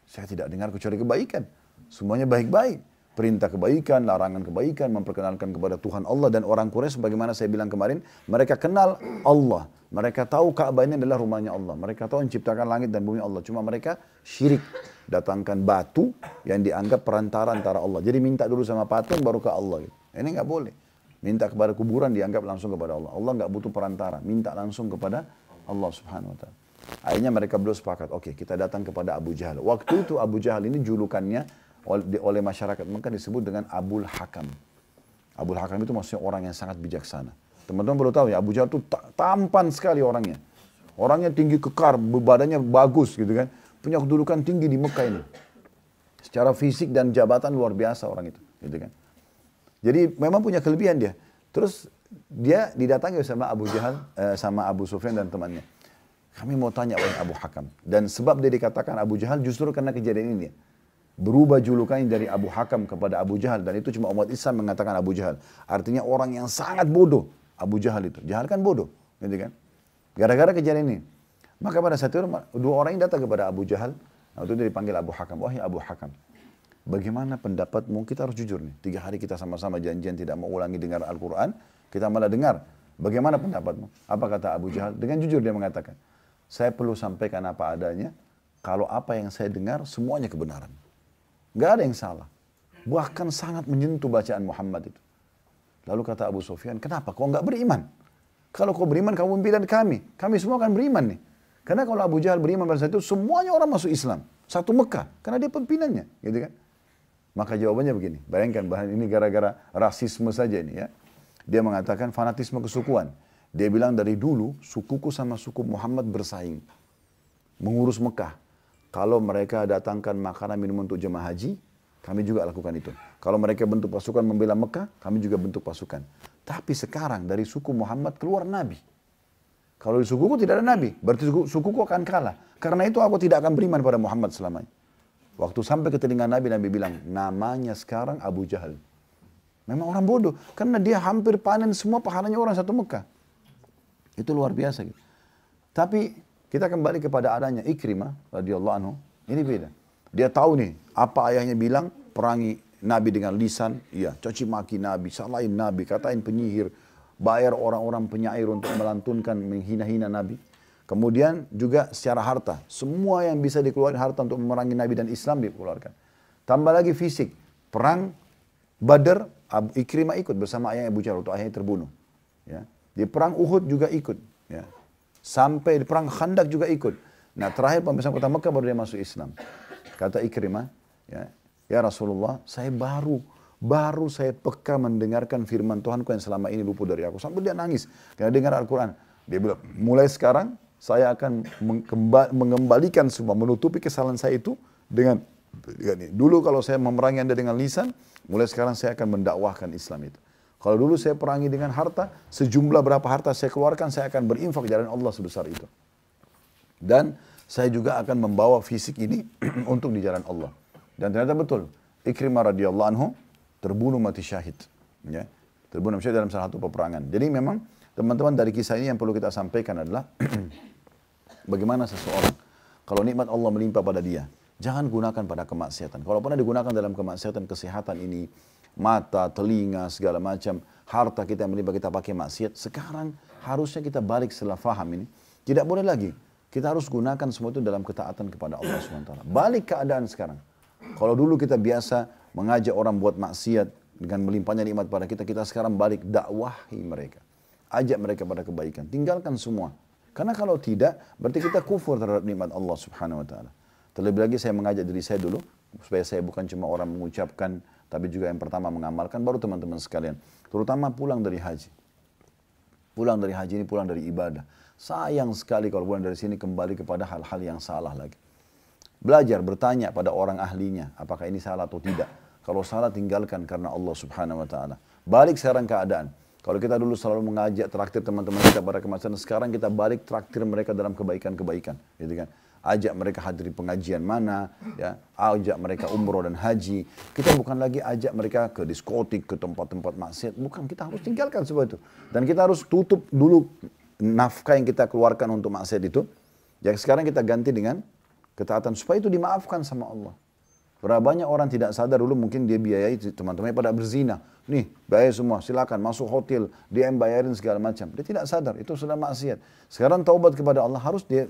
Saya tidak dengar kecuali kebaikan. Semuanya baik-baik. Perintah kebaikan, larangan kebaikan, memperkenalkan kepada Tuhan Allah dan orang Quraisy sebagaimana saya bilang kemarin, mereka kenal Allah. Mereka tahu Ka'bah ini adalah rumahnya Allah. Mereka tahu menciptakan langit dan bumi Allah. Cuma mereka syirik. Datangkan batu yang dianggap perantara antara Allah. Jadi minta dulu sama patung baru ke Allah. Gitu. Ini nggak boleh. Minta kepada kuburan dianggap langsung kepada Allah. Allah nggak butuh perantara. Minta langsung kepada Allah Subhanahu Wa Taala. Akhirnya mereka berdua sepakat. Oke, kita datang kepada Abu Jahal. Waktu itu Abu Jahal ini julukannya oleh masyarakat Mekah disebut dengan Abul Hakam. Abul Hakam itu maksudnya orang yang sangat bijaksana. Teman-teman perlu tahu ya, Abu Jahal itu tampan sekali orangnya. Orangnya tinggi kekar, badannya bagus gitu kan. Punya kedudukan tinggi di Mekah ini. Secara fisik dan jabatan luar biasa orang itu, gitu kan. Jadi memang punya kelebihan dia. Terus dia didatangi sama Abu Jahal, sama Abu Sufyan dan temannya. Kami mau tanya oleh Abu Hakam. Dan sebab dia dikatakan Abu Jahal justru karena kejadian ini. Berubah julukannya dari Abu Hakam kepada Abu Jahal. Dan itu cuma umat Islam mengatakan Abu Jahal. Artinya orang yang sangat bodoh. Abu Jahal itu. Jahal kan bodoh. Gitu kan? Gara-gara kejadian ini. Maka pada saat itu 2 orang yang datang kepada Abu Jahal. Waktu itu dipanggil Abu Hakam. Wahai Abu Hakam. Bagaimana pendapatmu? Kita harus jujur nih. 3 hari kita sama-sama janjian tidak mau ulangi dengar Al-Quran. Kita malah dengar. Bagaimana pendapatmu? Apa kata Abu Jahal? Dengan jujur dia mengatakan. Saya perlu sampaikan apa adanya. Kalau apa yang saya dengar semuanya kebenaran. Gak ada yang salah. Bahkan sangat menyentuh bacaan Muhammad itu. Lalu kata Abu Sufyan, kenapa kau nggak beriman? Kalau kau beriman, kamu pimpinan kami. Kami semua akan beriman nih. Karena kalau Abu Jahal beriman pada saat itu, semuanya orang masuk Islam. Satu Mekah. Karena dia pimpinannya. Gitu kan? Maka jawabannya begini. Bayangkan, bahan ini gara-gara rasisme saja ini ya. Dia mengatakan fanatisme kesukuan. Dia bilang dari dulu, sukuku sama suku Muhammad bersaing. Mengurus Mekah. Kalau mereka datangkan makanan minum untuk jemaah haji, kami juga lakukan itu. Kalau mereka bentuk pasukan membela Mekah, kami juga bentuk pasukan. Tapi sekarang dari suku Muhammad keluar Nabi. Kalau di sukuku tidak ada Nabi, berarti sukuku akan kalah. Karena itu aku tidak akan beriman pada Muhammad selamanya. Waktu sampai ke telinga Nabi, Nabi bilang, namanya sekarang Abu Jahal. Memang orang bodoh, karena dia hampir panen semua pahalanya orang satu Mekah. Itu luar biasa gitu. Tapi kita kembali kepada adanya Ikrimah radhiyallahu anhu. Ini beda. Dia tahu nih apa ayahnya bilang, perangi Nabi dengan lisan, iya, caci maki Nabi, salahin Nabi, katain penyihir, bayar orang-orang penyair untuk melantunkan menghina-hina Nabi. Kemudian juga secara harta, semua yang bisa dikeluarkan harta untuk memerangi Nabi dan Islam dikeluarkan. Tambah lagi fisik, perang Badar, Ikrimah ikut bersama ayahnya Abu Jahal, untuk ayahnya terbunuh. Ya. Di perang Uhud juga ikut. Ya. Sampai di perang Khandak juga ikut. Nah terakhir pembebasan kota Mekah baru dia masuk Islam. Kata Ikrimah, ya Rasulullah, saya baru saya peka mendengarkan firman Tuhanku yang selama ini luput dari aku. Sampai dia nangis karena dengar Al-Quran. Dia bilang, mulai sekarang saya akan mengembalikan semua, menutupi kesalahan saya itu dengan ini. Dulu kalau saya memerangi Anda dengan lisan, mulai sekarang saya akan mendakwahkan Islam itu. Kalau dulu saya perangi dengan harta, sejumlah berapa harta saya keluarkan, saya akan berinfak jalan Allah sebesar itu. Dan saya juga akan membawa fisik ini untuk di jalan Allah. Dan ternyata betul, Ikrimah radhiyallahu anhu terbunuh mati syahid. Ya, terbunuh mati syahid dalam salah satu peperangan. Jadi memang teman-teman dari kisah ini yang perlu kita sampaikan adalah bagaimana seseorang kalau nikmat Allah melimpah pada dia, jangan gunakan pada kemaksiatan. Kalau pernah digunakan dalam kemaksiatan, kesehatan ini, mata, telinga, segala macam, harta kita yang melimpah kita pakai maksiat, sekarang harusnya kita balik setelah faham ini. Tidak boleh lagi. Kita harus gunakan semua itu dalam ketaatan kepada Allah SWT. Balik keadaan sekarang. Kalau dulu kita biasa mengajak orang buat maksiat dengan melimpahnya nikmat pada kita, kita sekarang balik dakwahi mereka. Ajak mereka pada kebaikan. Tinggalkan semua. Karena kalau tidak, berarti kita kufur terhadap nikmat Allah Subhanahu wa taala. Terlebih lagi saya mengajak diri saya dulu supaya saya bukan cuma orang mengucapkan, tapi juga yang pertama mengamalkan, baru teman-teman sekalian. Terutama pulang dari haji. Pulang dari haji ini pulang dari ibadah. Sayang sekali kalau pulang dari sini kembali kepada hal-hal yang salah lagi. Belajar, bertanya pada orang ahlinya, apakah ini salah atau tidak. Kalau salah tinggalkan karena Allah Subhanahu wa taala. Balik sekarang keadaan. Kalau kita dulu selalu mengajak traktir teman-teman kita pada kemaksiatan, sekarang kita balik traktir mereka dalam kebaikan-kebaikan, gitu kan? Ajak mereka hadiri pengajian mana, ya, ajak mereka umroh dan haji. Kita bukan lagi ajak mereka ke diskotik, ke tempat-tempat maksiat, bukan, kita harus tinggalkan semua itu. Dan kita harus tutup dulu nafkah yang kita keluarkan untuk maksiat itu. Yang sekarang kita ganti dengan ketaatan supaya itu dimaafkan sama Allah. Berapa banyak orang tidak sadar dulu mungkin dia biayai teman-temannya pada berzina. Nih, bayar semua, silakan masuk hotel, dia yang bayarin segala macam. Dia tidak sadar, itu sudah maksiat. Sekarang taubat kepada Allah harus dia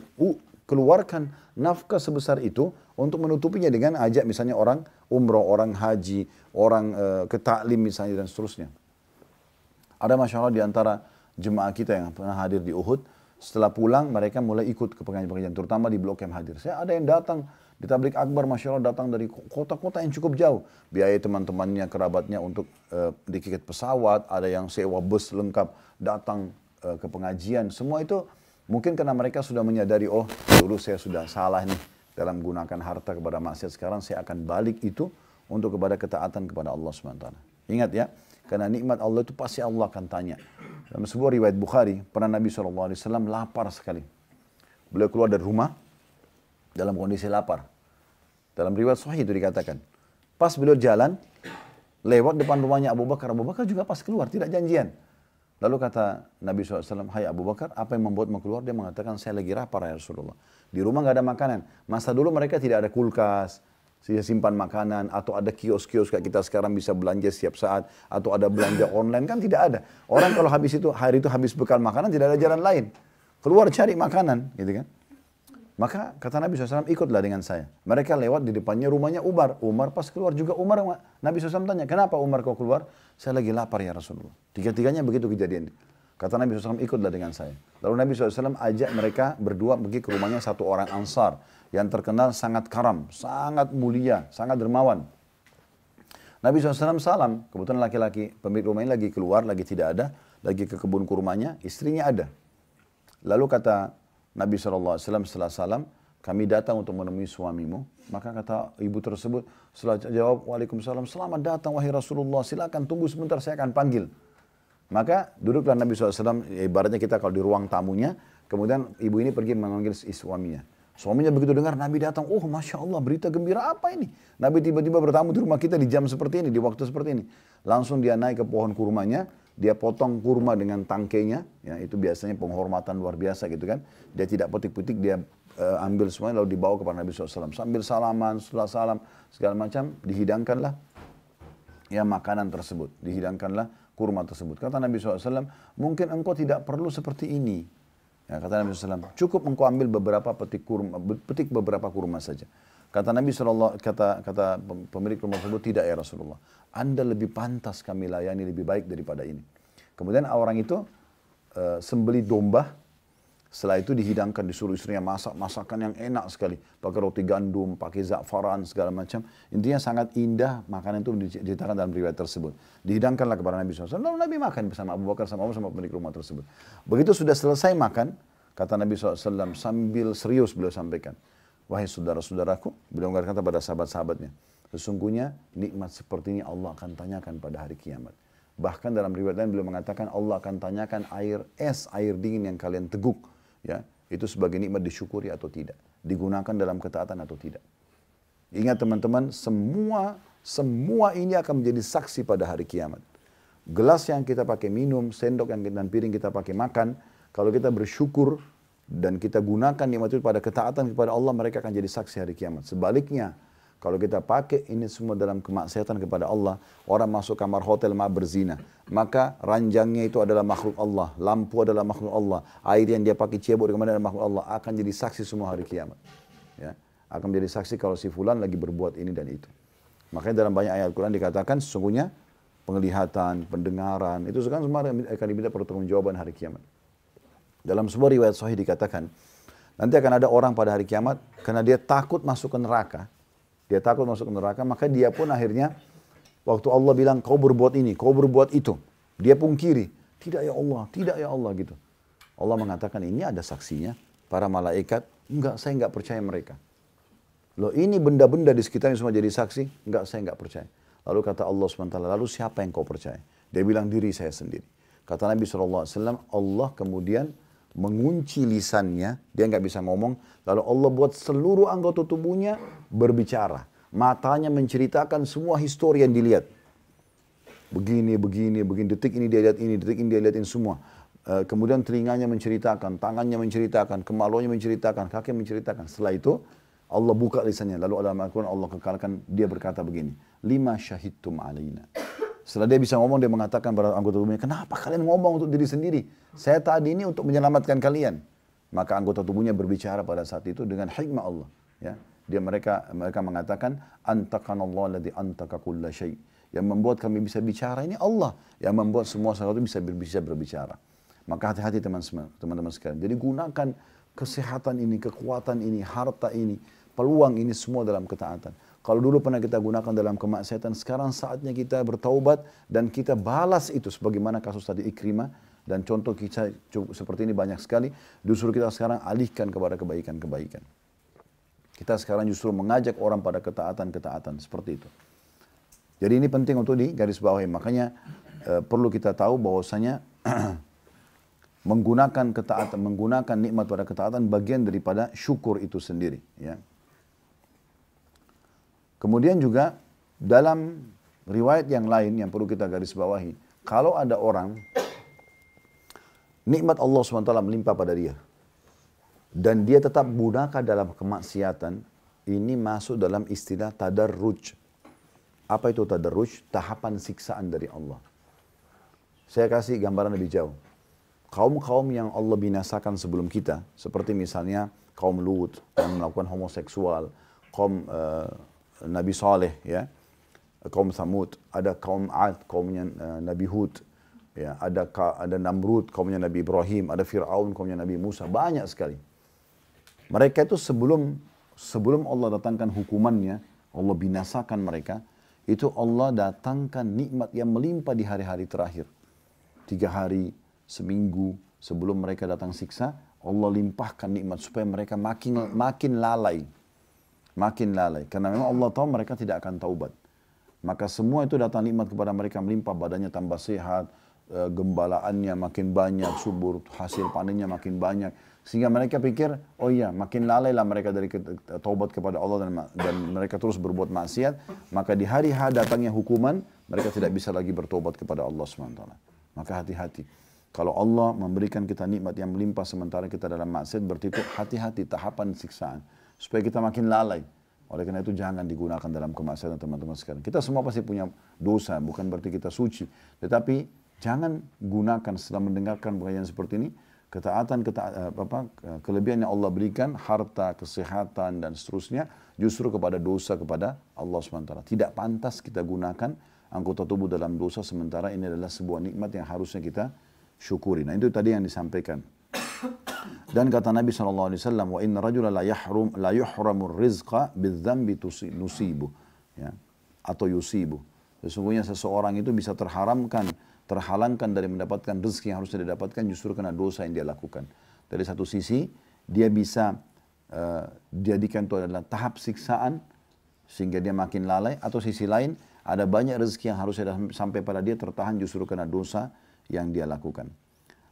keluarkan nafkah sebesar itu untuk menutupinya dengan ajak misalnya orang umroh, orang haji, orang ke taklim misalnya dan seterusnya. Ada Masya Allah di antara jemaah kita yang pernah hadir di Uhud, setelah pulang mereka mulai ikut ke pengajian-pengajian, terutama di Blok M hadir. Saya ada yang datang di tablik akbar, Masya Allah datang dari kota-kota yang cukup jauh. Biaya teman-temannya, kerabatnya untuk dikikat pesawat, ada yang sewa bus lengkap, datang ke pengajian. Semua itu mungkin karena mereka sudah menyadari, oh dulu saya sudah salah nih dalam menggunakan harta kepada maksiat, sekarang saya akan balik itu untuk kepada ketaatan kepada Allah SWT. Ingat ya, karena nikmat Allah itu pasti Allah akan tanya. Dalam sebuah riwayat Bukhari, pernah Nabi SAW lapar sekali. Beliau keluar dari rumah dalam kondisi lapar. Dalam riwayat sahih itu dikatakan. Pas beliau jalan, lewat depan rumahnya Abu Bakar. Abu Bakar juga pas keluar, tidak janjian. Lalu kata Nabi SAW, hai Abu Bakar, apa yang membuatmu keluar? Dia mengatakan, saya lagi lapar ya Rasulullah. Di rumah nggak ada makanan. Masa dulu mereka tidak ada kulkas, simpan makanan, atau ada kios-kios kayak kita sekarang bisa belanja setiap saat, atau ada belanja online, kan tidak ada. Orang kalau habis itu, hari itu habis bekal makanan, tidak ada jalan lain. Keluar cari makanan, gitu kan. Maka kata Nabi SAW, ikutlah dengan saya. Mereka lewat di depannya rumahnya Umar. Umar pas keluar juga Umar. Nabi SAW tanya, kenapa Umar kau keluar? Saya lagi lapar ya Rasulullah. Tiga-tiganya begitu kejadian. Kata Nabi SAW, ikutlah dengan saya. Lalu Nabi SAW ajak mereka berdua pergi ke rumahnya satu orang Ansar. Yang terkenal sangat karam, sangat mulia, sangat dermawan. Nabi SAW salam. Kebetulan laki-laki pemilik rumah ini lagi keluar, lagi tidak ada. Lagi ke kebun kurmanya, istrinya ada. Lalu kata Nabi SAW setelah salam, kami datang untuk menemui suamimu. Maka kata ibu tersebut, setelah jawab, Waalaikumsalam, selamat datang wahai Rasulullah, silakan tunggu sebentar, saya akan panggil. Maka duduklah Nabi SAW, ibaratnya kita kalau di ruang tamunya, kemudian ibu ini pergi memanggil suaminya. Suaminya begitu dengar Nabi datang, oh Masya Allah berita gembira apa ini? Nabi tiba-tiba bertamu di rumah kita di jam seperti ini, di waktu seperti ini. Langsung dia naik ke pohon kurmanya, dia potong kurma dengan tangkainya, ya itu biasanya penghormatan luar biasa gitu kan. Dia tidak petik-petik, dia ambil semuanya lalu dibawa kepada Nabi SAW. Sambil salaman, setelah salam, segala macam, dihidangkanlah ya makanan tersebut. Dihidangkanlah kurma tersebut. Kata Nabi SAW, mungkin engkau tidak perlu seperti ini. Ya, kata Nabi SAW, cukup engkau ambil beberapa petik beberapa kurma saja. Kata Nabi SAW, kata pemilik rumah tersebut, tidak ya Rasulullah. Anda lebih pantas kami layani lebih baik daripada ini. Kemudian orang itu sembeli domba. Setelah itu dihidangkan, disuruh istrinya masak masakan yang enak sekali. Pakai roti gandum, pakai za'faran, segala macam. Intinya sangat indah makanan itu diceritakan dalam riwayat tersebut. Dihidangkanlah kepada Nabi SAW. Lalu Nabi makan bersama Abu Bakar, sama Umar, sama pemilik rumah tersebut. Begitu sudah selesai makan, Kata Nabi SAW sambil serius beliau sampaikan, wahai saudara-saudaraku, beliau mengatakan pada sahabat-sahabatnya, sesungguhnya nikmat seperti ini Allah akan tanyakan pada hari kiamat. Bahkan dalam riwayat lain beliau mengatakan Allah akan tanyakan air es, air dingin yang kalian teguk, ya, itu sebagai nikmat disyukuri atau tidak, digunakan dalam ketaatan atau tidak. Ingat teman-teman, semua ini akan menjadi saksi pada hari kiamat. Gelas yang kita pakai minum, sendok yang dan piring kita pakai makan, kalau kita bersyukur dan kita gunakan nikmat itu pada ketaatan kepada Allah, mereka akan jadi saksi hari kiamat. Sebaliknya, kalau kita pakai ini semua dalam kemaksiatan kepada Allah, orang masuk kamar hotel malah berzina, maka ranjangnya itu adalah makhluk Allah, lampu adalah makhluk Allah, air yang dia pakai cebok kemana adalah makhluk Allah, akan jadi saksi semua hari kiamat. Ya, akan menjadi saksi kalau si fulan lagi berbuat ini dan itu. Makanya dalam banyak ayat Al-Quran dikatakan sesungguhnya penglihatan, pendengaran, itu sekarang semua akan diminta pertanggungjawaban hari kiamat. Dalam sebuah riwayat sahih dikatakan, nanti akan ada orang pada hari kiamat, karena dia takut masuk ke neraka. Dia takut masuk ke neraka, maka dia pun akhirnya, waktu Allah bilang, kau berbuat ini, kau berbuat itu. Dia pungkiri, tidak ya Allah gitu. Allah mengatakan, ini ada saksinya. Para malaikat, enggak, saya enggak percaya mereka. Loh ini benda-benda di sekitarnya semua jadi saksi, enggak, saya enggak percaya. Lalu kata Allah SWT, lalu siapa yang kau percaya? Dia bilang, diri saya sendiri. Kata Nabi SAW, Allah kemudian mengunci lisannya, dia nggak bisa ngomong, lalu Allah buat seluruh anggota tubuhnya berbicara. Matanya menceritakan semua histori yang dilihat. Begini, detik ini dia lihat ini, detik ini dia lihat ini semua. Kemudian telinganya menceritakan, tangannya menceritakan, kemaluannya menceritakan, kaki menceritakan. Setelah itu, Allah buka lisannya, lalu dalam Al-Quran Allah kekalkan, dia berkata begini, lima syahidtum alaina. Setelah dia bisa ngomong, dia mengatakan pada anggota tubuhnya, kenapa kalian ngomong untuk diri sendiri? Saya tadi ini untuk menyelamatkan kalian. Maka anggota tubuhnya berbicara pada saat itu dengan hikmah Allah. Ya, mereka mengatakan, antakanallah alladzi antaka kulla syai'. Yang membuat kami bisa bicara ini Allah. Yang membuat semua sesuatu bisa berbicara. Maka hati-hati teman-teman sekalian. Jadi gunakan kesehatan ini, kekuatan ini, harta ini, peluang ini semua dalam ketaatan. Kalau dulu pernah kita gunakan dalam kemaksiatan, sekarang saatnya kita bertaubat dan kita balas itu. Sebagaimana kasus tadi Ikrimah dan contoh kita seperti ini banyak sekali. Justru kita sekarang alihkan kepada kebaikan-kebaikan. Kita sekarang justru mengajak orang pada ketaatan-ketaatan seperti itu. Jadi ini penting untuk digarisbawahi. Makanya perlu kita tahu bahwasanya menggunakan ketaatan, menggunakan nikmat pada ketaatan bagian daripada syukur itu sendiri. Ya. Kemudian juga dalam riwayat yang lain yang perlu kita garis bawahi, kalau ada orang nikmat Allah SWT melimpah pada dia dan dia tetap gunakan dalam kemaksiatan, ini masuk dalam istilah tadarruj. Apa itu tadarruj? Tahapan siksaan dari Allah. Saya kasih gambaran lebih jauh. Kaum-kaum yang Allah binasakan sebelum kita, seperti misalnya kaum Lut yang melakukan homoseksual, kaum Nabi Saleh, ya, kaum Thamud, ada kaum Ad, kaumnya Nabi Hud, ya, ada Namrud, kaumnya Nabi Ibrahim, ada Fir'aun, kaumnya Nabi Musa, banyak sekali. Mereka itu sebelum Allah datangkan hukumannya, Allah binasakan mereka, itu Allah datangkan nikmat yang melimpah di hari-hari terakhir. 3 hari, seminggu sebelum mereka datang siksa, Allah limpahkan nikmat supaya mereka makin lalai. Makin lalai. Karena memang Allah tahu mereka tidak akan taubat. Maka semua itu datang nikmat kepada mereka melimpah, badannya tambah sehat, gembalaannya makin banyak, subur, hasil panennya makin banyak. Sehingga mereka pikir, oh iya, makin lalai lah mereka dari taubat kepada Allah dan mereka terus berbuat maksiat. Maka di hari datangnya hukuman, mereka tidak bisa lagi bertobat kepada Allah SWT. Maka hati-hati. Kalau Allah memberikan kita nikmat yang melimpah sementara kita dalam maksiat, berarti itu hati-hati tahapan siksaan. Supaya kita makin lalai. Oleh karena itu jangan digunakan dalam kemaksiatan teman-teman sekalian. Kita semua pasti punya dosa, bukan berarti kita suci. Tetapi jangan gunakan setelah mendengarkan pengajian seperti ini, kelebihan yang Allah berikan, harta, kesehatan dan seterusnya, justru kepada dosa kepada Allah SWT. Tidak pantas kita gunakan anggota tubuh dalam dosa, sementara ini adalah sebuah nikmat yang harusnya kita syukuri. Nah itu tadi yang disampaikan. Dan kata Nabi SAW, wa inna rajula la yuhramur rizqa bidzambi nusibu, ya, atau yusibu. Sesungguhnya seseorang itu bisa terhalangkan dari mendapatkan rezeki yang harusnya didapatkan justru karena dosa yang dia lakukan. Dari satu sisi, dia bisa jadikan itu adalah tahap siksaan, sehingga dia makin lalai. Atau sisi lain, ada banyak rezeki yang harusnya sampai pada dia tertahan justru karena dosa yang dia lakukan.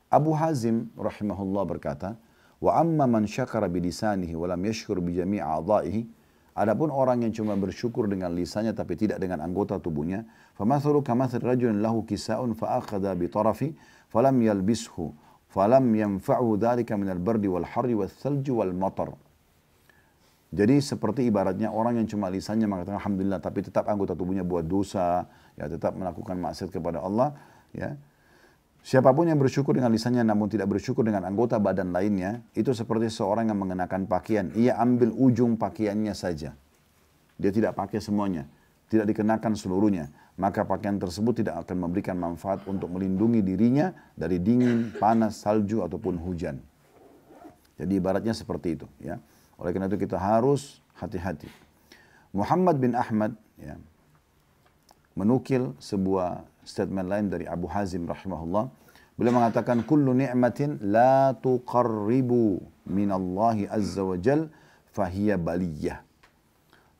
Abu Hazim rahimahullah berkata, wa amma man syakara bilisanihi wa lam yashkur bi jami' a'dha'ihi, adapun orang yang cuma bersyukur dengan lisannya tapi tidak dengan anggota tubuhnya, famathalu kamathali rajulin lahu kisa'un fa akhadha bi tarafi falam yalbishu falam yanfa'u dhalika min al-bardi wal harri wal thalji wal matar. Jadi seperti ibaratnya orang yang cuma lisannya mengatakan alhamdulillah tapi tetap anggota tubuhnya buat dosa, ya tetap melakukan maksiat kepada Allah, ya. Siapapun yang bersyukur dengan lisannya namun tidak bersyukur dengan anggota badan lainnya, itu seperti seorang yang mengenakan pakaian. Ia ambil ujung pakaiannya saja. Dia tidak pakai semuanya, tidak dikenakan seluruhnya. Maka pakaian tersebut tidak akan memberikan manfaat untuk melindungi dirinya dari dingin, panas, salju ataupun hujan. Jadi ibaratnya seperti itu, ya. Oleh karena itu kita harus hati-hati. Muhammad bin Ahmad, ya, menukil sebuah statement lain dari Abu Hazim rahimahullah. Beliau mengatakan, kullu ni'matin la tuqarribu minallahi azza wa jal fahiya baliyah.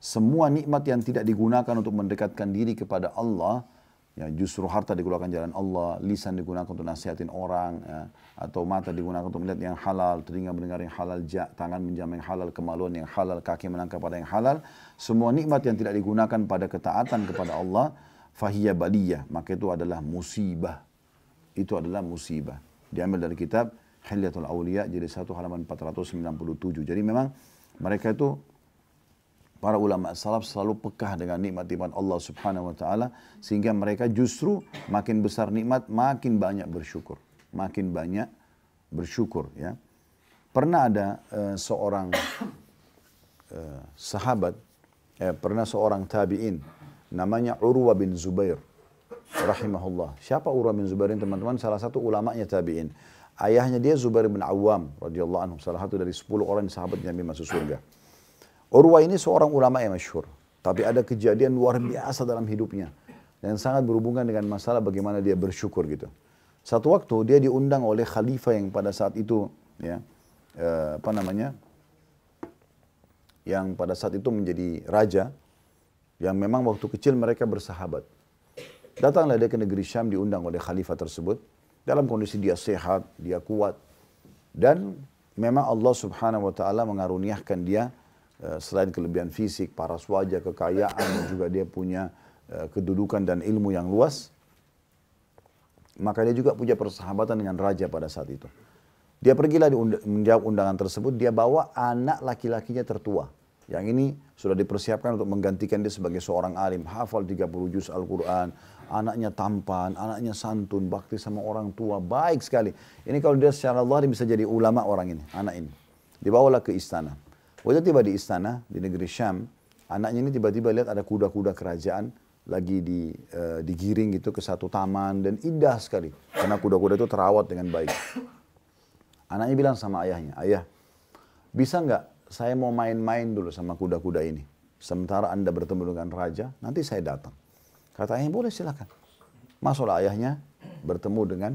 Semua nikmat yang tidak digunakan untuk mendekatkan diri kepada Allah, ya, justru harta digunakan jalan Allah, lisan digunakan untuk nasihatin orang, ya, atau mata digunakan untuk melihat yang halal, telinga mendengar yang halal, tangan menjamah yang halal, kemaluan yang halal, kaki melangkah pada yang halal. Semua nikmat yang tidak digunakan pada ketaatan kepada Allah, fahiyya baliyah, maka itu adalah musibah. Itu adalah musibah. Diambil dari kitab Hilyatul Awliya, jadi 1 halaman 497. Jadi memang mereka itu, para ulama salaf selalu pekah dengan nikmat-nikmat Allah subhanahu wa ta'ala, sehingga mereka justru makin besar nikmat, makin banyak bersyukur. Makin banyak bersyukur, ya. Pernah ada seorang sahabat, pernah seorang tabi'in, namanya Urwa bin Zubair rahimahullah. Siapa Urwa bin Zubair ini, teman-teman? Salah satu ulamanya tabi'in. Ayahnya dia Zubair bin Awam radhiyallahu anhu, salah satu dari 10 orang sahabat yang masuk surga. Urwa ini seorang ulama yang masyhur, tapi ada kejadian luar biasa dalam hidupnya dan sangat berhubungan dengan masalah bagaimana dia bersyukur gitu. Satu waktu dia diundang oleh khalifah yang pada saat itu, ya, yang pada saat itu menjadi raja, yang memang waktu kecil mereka bersahabat. Datanglah dia ke negeri Syam, diundang oleh khalifah tersebut, dalam kondisi dia sehat, dia kuat, dan memang Allah subhanahu wa ta'ala mengaruniakan dia, selain kelebihan fisik, paras wajah, kekayaan, juga dia punya kedudukan dan ilmu yang luas. Maka dia juga punya persahabatan dengan raja pada saat itu. Dia pergilah menjawab undangan tersebut, dia bawa anak laki-lakinya tertua. Yang ini sudah dipersiapkan untuk menggantikan dia sebagai seorang alim, hafal 30 juz Al-Quran, anaknya tampan, anaknya santun, bakti sama orang tua, baik sekali. Ini kalau dia secara Allah dia bisa jadi ulama orang ini, anak ini. Dibawalah ke istana. Waktu tiba di istana, di negeri Syam, anaknya ini tiba-tiba lihat ada kuda-kuda kerajaan lagi digiring gitu ke satu taman, dan indah sekali. Karena kuda-kuda itu terawat dengan baik. Anaknya bilang sama ayahnya, ayah, bisa nggak saya mau main-main dulu sama kuda-kuda ini. Sementara Anda bertemu dengan raja, nanti saya datang. Kata ayahnya, boleh silakan. Masuklah ayahnya bertemu dengan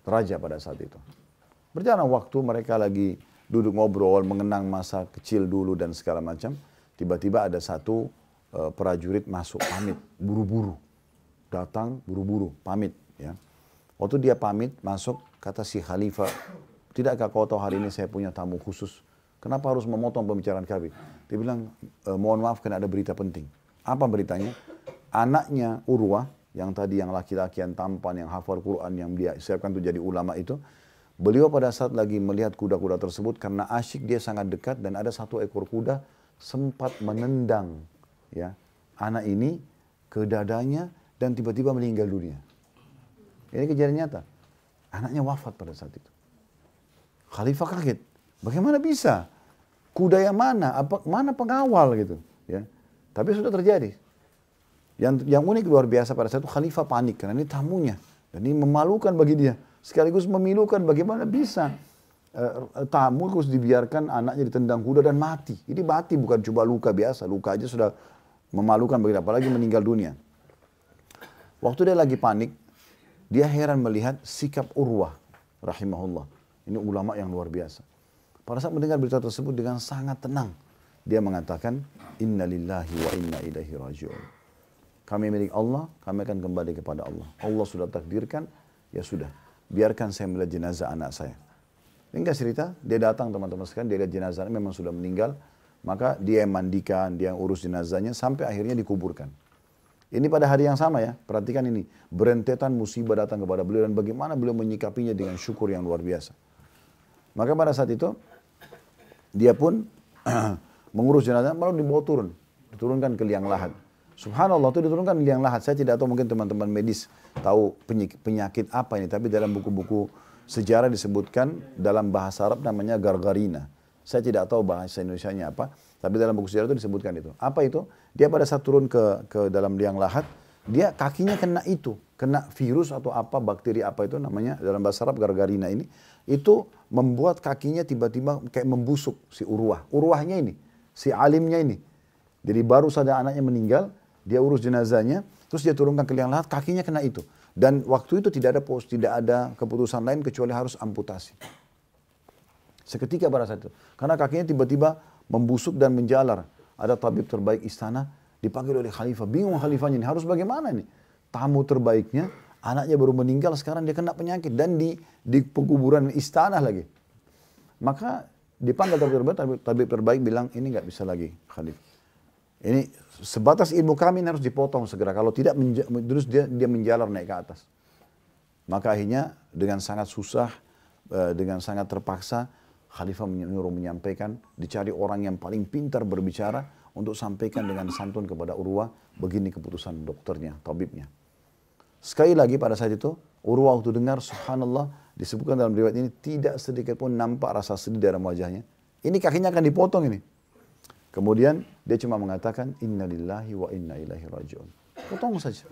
raja pada saat itu. Berjalan waktu, mereka lagi duduk ngobrol, mengenang masa kecil dulu dan segala macam. Tiba-tiba ada satu prajurit masuk, pamit, buru-buru. Datang, buru-buru, pamit. Ya. Waktu dia pamit, masuk, kata si khalifah, tidakkah kau tahu hari ini saya punya tamu khusus? Kenapa harus memotong pembicaraan kami? Dia bilang, mohon maaf karena ada berita penting. Apa beritanya? Anaknya Urwah, yang tadi yang laki-laki yang tampan, yang hafal Quran, yang dia siapkan untuk jadi ulama itu, beliau pada saat lagi melihat kuda-kuda tersebut, karena asyik dia sangat dekat, dan ada satu ekor kuda sempat menendang, ya, anak ini ke dadanya dan tiba-tiba meninggal dunia. Ini kejadian nyata. Anaknya wafat pada saat itu. Khalifah kaget. Bagaimana bisa? Kuda yang mana? Mana pengawal gitu? Ya. Tapi sudah terjadi. Yang unik luar biasa pada saat itu, Khalifah panik karena ini tamunya. Dan ini memalukan bagi dia. Sekaligus memilukan, bagaimana bisa tamu harus dibiarkan anaknya ditendang kuda dan mati. Ini mati, bukan cuma luka biasa. Luka aja sudah memalukan bagi dia, apalagi meninggal dunia. Waktu dia lagi panik, dia heran melihat sikap Urwah rahimahullah. Ini ulama yang luar biasa. Pada saat mendengar berita tersebut dengan sangat tenang, dia mengatakan, Inna lillahi wa inna ilaihi raji'un. Kami milik Allah, kami akan kembali kepada Allah. Allah sudah takdirkan, ya sudah. Biarkan saya melihat jenazah anak saya. Hingga cerita, dia datang teman-teman sekalian, dia lihat jenazahnya memang sudah meninggal. Maka dia yang mandikan, dia yang urus jenazahnya, sampai akhirnya dikuburkan. Ini pada hari yang sama ya, perhatikan ini. Berentetan musibah datang kepada beliau dan bagaimana beliau menyikapinya dengan syukur yang luar biasa. Maka pada saat itu, dia pun mengurus jenazah, lalu dibawa turun. Diturunkan ke liang lahat. Subhanallah, itu diturunkan ke liang lahat. Saya tidak tahu, mungkin teman-teman medis tahu penyakit apa ini. Tapi dalam buku-buku sejarah disebutkan dalam bahasa Arab namanya gargarina. Saya tidak tahu bahasa Indonesianya apa. Tapi dalam buku sejarah itu disebutkan itu. Apa itu? Dia pada saat turun ke dalam liang lahat, dia kakinya kena itu. Kena virus atau apa, bakteri apa itu namanya. Dalam bahasa Arab gargarina ini. Itu membuat kakinya tiba-tiba kayak membusuk si Urwah. Urwahnya ini, si alimnya ini. Jadi baru saja anaknya meninggal, dia urus jenazahnya, terus dia turunkan ke liang lahat, kakinya kena itu. Dan waktu itu tidak ada keputusan lain kecuali harus amputasi. Seketika pada saat itu. Karena kakinya tiba-tiba membusuk dan menjalar. Ada tabib terbaik istana, dipanggil oleh khalifah. Bingung khalifahnya ini, harus bagaimana nih? Tamu terbaiknya, anaknya baru meninggal, sekarang dia kena penyakit. Dan di pekuburan istana lagi. Maka dipanggil tabib terbaik bilang, ini nggak bisa lagi khalifah. Ini sebatas ilmu kami ini harus dipotong segera. Kalau tidak, terus dia menjalar naik ke atas. Maka akhirnya dengan sangat susah, dengan sangat terpaksa, khalifah menyuruh menyampaikan, dicari orang yang paling pintar berbicara untuk sampaikan dengan santun kepada Urwah, begini keputusan dokternya, tabibnya. Sekali lagi pada saat itu, Urwah waktu dengar, subhanallah, disebutkan dalam riwayat ini, tidak sedikit pun nampak rasa sedih dalam wajahnya. Ini kakinya akan dipotong ini. Kemudian dia cuma mengatakan, Inna lillahi wa inna ilaihi raji'un. Potong saja.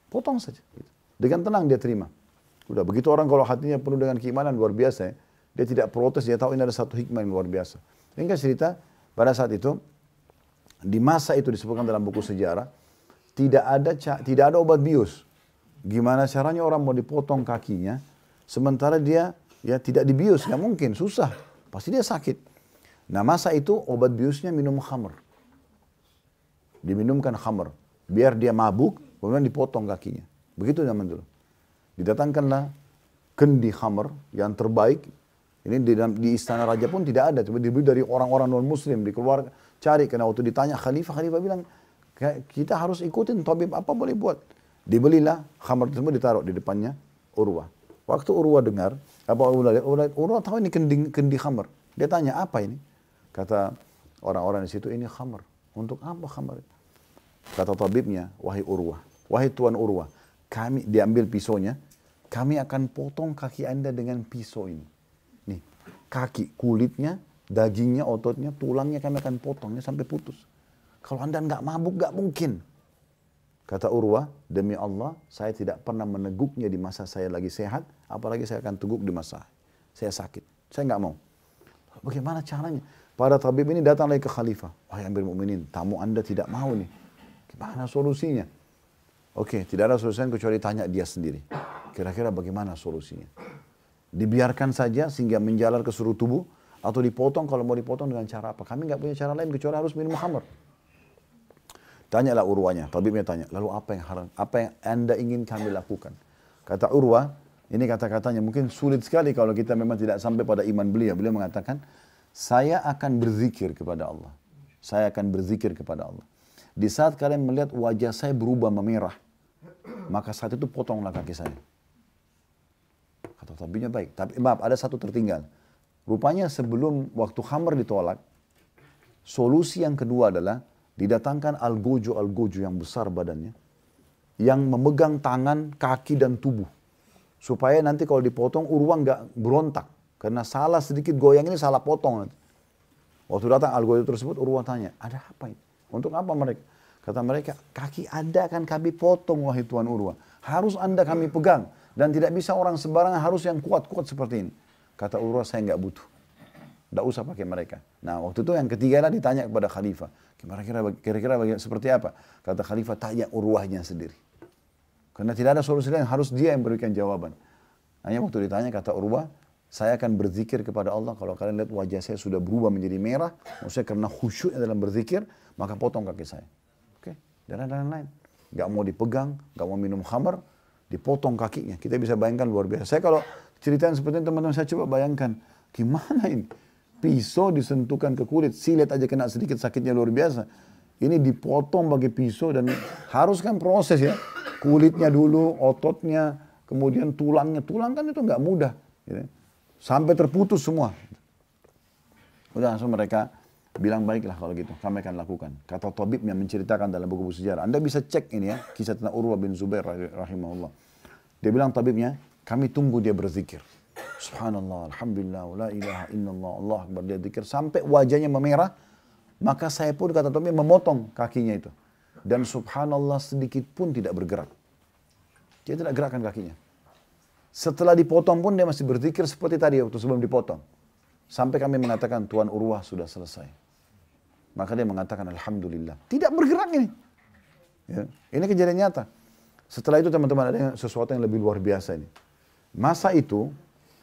Potong saja. Dengan tenang dia terima. Udah begitu orang kalau hatinya penuh dengan keimanan luar biasa ya. Dia tidak protes, dia tahu ini ada satu hikmah yang luar biasa. Hingga cerita, pada saat itu, di masa itu disebutkan dalam buku sejarah, tidak ada obat bius. Gimana caranya orang mau dipotong kakinya, sementara dia ya tidak dibius, nggak mungkin, susah. Pasti dia sakit. Nah masa itu obat biusnya minum khamr. Diminumkan khamr. Biar dia mabuk, kemudian dipotong kakinya. Begitu zaman dulu. Didatangkanlah kendi khamr yang terbaik. Ini di istana raja pun tidak ada. Cuma dibeli dari orang-orang non-muslim. Dikeluarkan, cari. Karena waktu ditanya khalifah bilang, kita harus ikutin tabib apa boleh buat. Dibelilah khamr tersebut ditaruh di depannya Urwah. Waktu Urwah dengar, Urwah tahu ini kendi khamr. Dia tanya, apa ini? Kata orang-orang di situ, ini khamr. Untuk apa khamr? Kata tabibnya, wahai Urwah, wahai Tuan Urwah, kami diambil pisaunya, kami akan potong kaki Anda dengan pisau ini. Nih, kaki, kulitnya, dagingnya, ototnya, tulangnya kami akan potongnya sampai putus. Kalau Anda nggak mabuk, nggak mungkin. Kata Urwah, demi Allah, saya tidak pernah meneguknya di masa saya lagi sehat, apalagi saya akan teguk di masa saya sakit. Saya nggak mau. Bagaimana caranya? Para tabib ini datang lagi ke khalifah. Wahai Amir Mu'minin, tamu Anda tidak mau nih. Gimana solusinya? Oke, tidak ada solusinya kecuali tanya dia sendiri. Kira-kira bagaimana solusinya? Dibiarkan saja sehingga menjalar ke seluruh tubuh, atau dipotong, kalau mau dipotong dengan cara apa? Kami nggak punya cara lain kecuali harus minum khamr. Tanyalah Urwahnya, tabibnya tanya, lalu apa yang haram? Apa yang Anda ingin kami lakukan? Kata Urwah, ini kata-katanya mungkin sulit sekali kalau kita memang tidak sampai pada iman beliau. Beliau mengatakan, saya akan berzikir kepada Allah. Saya akan berzikir kepada Allah. Di saat kalian melihat wajah saya berubah memerah, maka saat itu potonglah kaki saya. Kata tabibnya baik. Tapi maaf, ada satu tertinggal. Rupanya sebelum waktu khamr ditolak, solusi yang kedua adalah didatangkan algojo yang besar badannya, yang memegang tangan, kaki, dan tubuh. Supaya nanti kalau dipotong, Urwah nggak berontak. Karena salah sedikit goyang ini salah potong nanti. Waktu datang algojo tersebut, Urwah tanya, ada apa ini? Untuk apa mereka? Kata mereka, kaki Anda akan kami potong, wahai Tuan Urwah. Harus Anda kami pegang. Dan tidak bisa orang sembarangan, harus yang kuat-kuat seperti ini. Kata Urwah, saya nggak butuh. Tidak usah pakai mereka. Nah waktu itu yang ketiga lah ditanya kepada khalifah. Kira-kira seperti apa? Kata khalifah, tanya Urwahnya sendiri. Karena tidak ada solusi lain, harus dia yang berikan jawaban. Hanya waktu ditanya kata Urwah, saya akan berzikir kepada Allah. Kalau kalian lihat wajah saya sudah berubah menjadi merah, maksudnya karena khusyuknya dalam berzikir, maka potong kaki saya. Oke, dan lain-lain. Gak mau dipegang, gak mau minum khamar, dipotong kakinya. Kita bisa bayangkan luar biasa. Saya kalau ceritain seperti ini teman-teman, saya coba bayangkan, gimana ini? Pisau disentuhkan ke kulit, silet aja kena sedikit sakitnya luar biasa. Ini dipotong pakai pisau dan harus kan proses ya. Kulitnya dulu, ototnya, kemudian tulangnya. Tulang kan itu nggak mudah. Gitu. Sampai terputus semua. Udah langsung mereka bilang baiklah kalau gitu, kami akan lakukan. Kata tabib yang menceritakan dalam buku-buku sejarah. Anda bisa cek ini ya, kisah tentang Urwah bin Zubair rahimahullah. Dia bilang tabibnya, kami tunggu dia berzikir. Subhanallah, alhamdulillah, la ilaha illallah, Allah akbar, dia zikir sampai wajahnya memerah. Maka saya pun kata tabibnya memotong kakinya itu. Dan subhanallah sedikit pun tidak bergerak. Dia tidak gerakkan kakinya. Setelah dipotong pun dia masih berzikir seperti tadi waktu sebelum dipotong. Sampai kami mengatakan Tuan Urwah sudah selesai. Maka dia mengatakan alhamdulillah. Tidak bergerak ini. Ya. Ini kejadian nyata. Setelah itu teman-teman ada sesuatu yang lebih luar biasa ini. Masa itu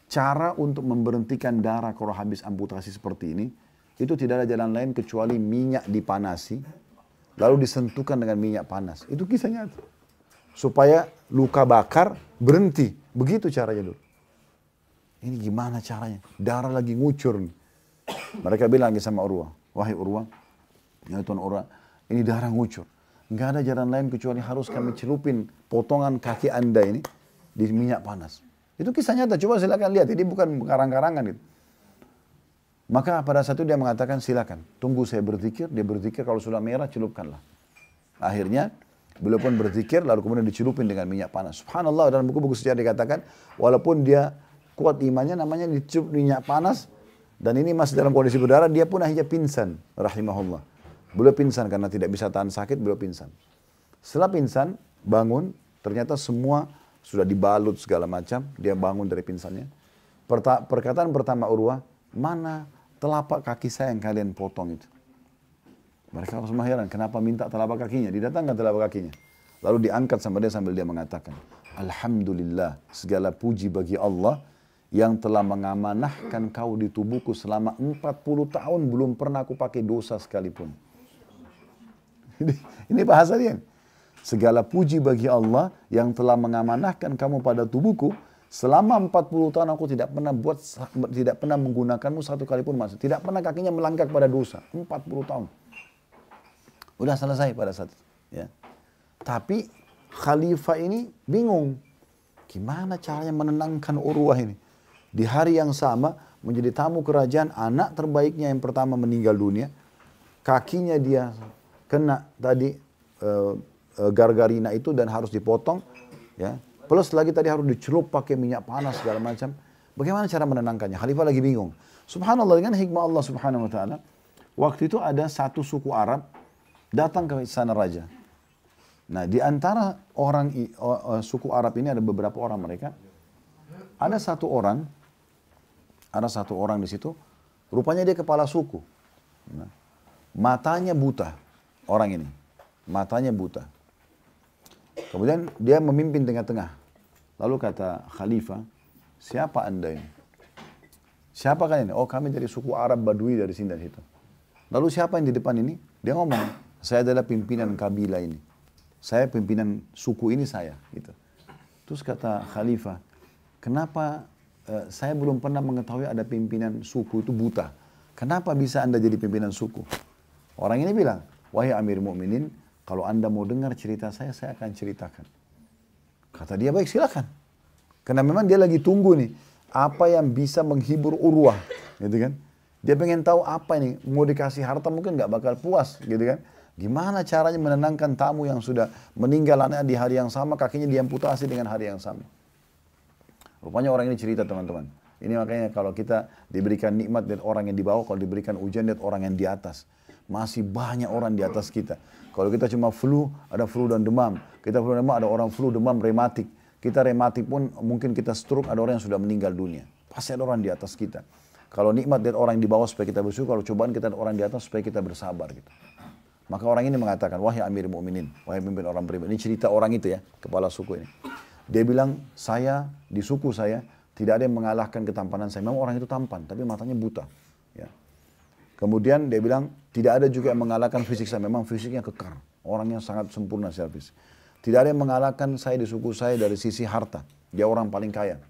cara untuk memberhentikan darah kalau habis amputasi seperti ini. Itu tidak ada jalan lain kecuali minyak dipanasi. Lalu disentuhkan dengan minyak panas. Itu kisah nyata. Supaya luka bakar berhenti. Begitu caranya dulu. Ini gimana caranya? Darah lagi ngucur. Mereka bilang lagi sama Urwah. Wahai Urwah, ya Tuan Urwah, ini darah ngucur. Nggak ada jalan lain kecuali harus kami celupin potongan kaki Anda ini di minyak panas. Itu kisah nyata. Coba silakan lihat. Ini bukan karang-karangan itu. Maka pada saat itu dia mengatakan silakan. Tunggu saya berzikir. Dia berzikir kalau sudah merah celupkanlah. Akhirnya beliau pun berzikir lalu kemudian dicelupin dengan minyak panas. Subhanallah dalam buku-buku sejarah dikatakan walaupun dia kuat imannya namanya dicelup minyak panas dan ini masih dalam kondisi berdarah dia pun akhirnya pingsan rahimahullah. Beliau pingsan karena tidak bisa tahan sakit beliau pingsan. Setelah pingsan bangun ternyata semua sudah dibalut segala macam dia bangun dari pingsannya. Perkataan pertama Urwah mana telapak kaki saya yang kalian potong itu. Mereka harus heran, kenapa minta telapak kakinya? Didatangkan telapak kakinya. Lalu diangkat sama dia sambil dia mengatakan, alhamdulillah, segala puji bagi Allah yang telah mengamanahkan kau di tubuhku selama 40 tahun belum pernah aku pakai dosa sekalipun. Ini bahasa dia. Segala puji bagi Allah yang telah mengamanahkan kamu pada tubuhku selama 40 tahun aku tidak pernah menggunakanmu satu kali pun masuk. Tidak pernah kakinya melangkah pada dosa. 40 tahun. Udah selesai pada saat itu. Ya. Tapi khalifah ini bingung. Gimana caranya menenangkan Urwah ini? Di hari yang sama menjadi tamu kerajaan anak terbaiknya yang pertama meninggal dunia. Kakinya dia kena tadi gargarina itu dan harus dipotong. Ya. Plus lagi tadi harus dicelup pakai minyak panas segala macam. Bagaimana cara menenangkannya? Khalifah lagi bingung. Subhanallah dengan hikmah Allah subhanahu wa ta'ala. Waktu itu ada satu suku Arab datang ke istana raja. Nah, di antara orang suku Arab ini ada beberapa orang mereka. Ada satu orang di situ. Rupanya dia kepala suku. Nah, matanya buta orang ini. Matanya buta. Kemudian dia memimpin tengah-tengah. Lalu kata Khalifah, siapa anda ini? Siapa kalian ini? Oh, kami dari suku Arab Badui dari sini dan situ. Lalu siapa yang di depan ini? Dia ngomong, saya adalah pimpinan kabilah ini. Saya pimpinan suku ini saya. Gitu. Terus kata Khalifah, kenapa saya belum pernah mengetahui ada pimpinan suku itu buta. Kenapa bisa anda jadi pimpinan suku? Orang ini bilang, wahai Amir Mu'minin, kalau anda mau dengar cerita saya akan ceritakan. Kata dia, baik silakan. Karena memang dia lagi tunggu nih, apa yang bisa menghibur Urwah. Gitu kan. Dia pengen tahu apa ini, mau dikasih harta mungkin nggak bakal puas. Gitu kan. Gimana caranya menenangkan tamu yang sudah meninggal anaknya di hari yang sama, kakinya diamputasi dengan hari yang sama. Rupanya orang ini cerita teman-teman. Ini makanya kalau kita diberikan nikmat dan orang yang di bawah, kalau diberikan ujian dan orang yang di atas. Masih banyak orang di atas kita. Kalau kita cuma flu, ada flu dan demam. Kita flu dan demam, ada orang flu, demam, rematik. Kita rematik pun mungkin kita stroke, ada orang yang sudah meninggal dunia. Pasti ada orang di atas kita. Kalau nikmat dari orang di bawah supaya kita bersyukur, kalau cobaan kita ada orang di atas supaya kita bersabar gitu. Maka orang ini mengatakan, wahai Amir Mu'minin, wahai pemimpin orang beriman. Ini cerita orang itu ya, kepala suku ini. Dia bilang, saya di suku saya tidak ada yang mengalahkan ketampanan saya. Memang orang itu tampan, tapi matanya buta. Ya. Kemudian dia bilang, tidak ada juga yang mengalahkan fisik saya. Memang fisiknya kekar. Orangnya sangat sempurna secara fisik. Tidak ada yang mengalahkan saya di suku saya dari sisi harta. Dia orang paling kaya.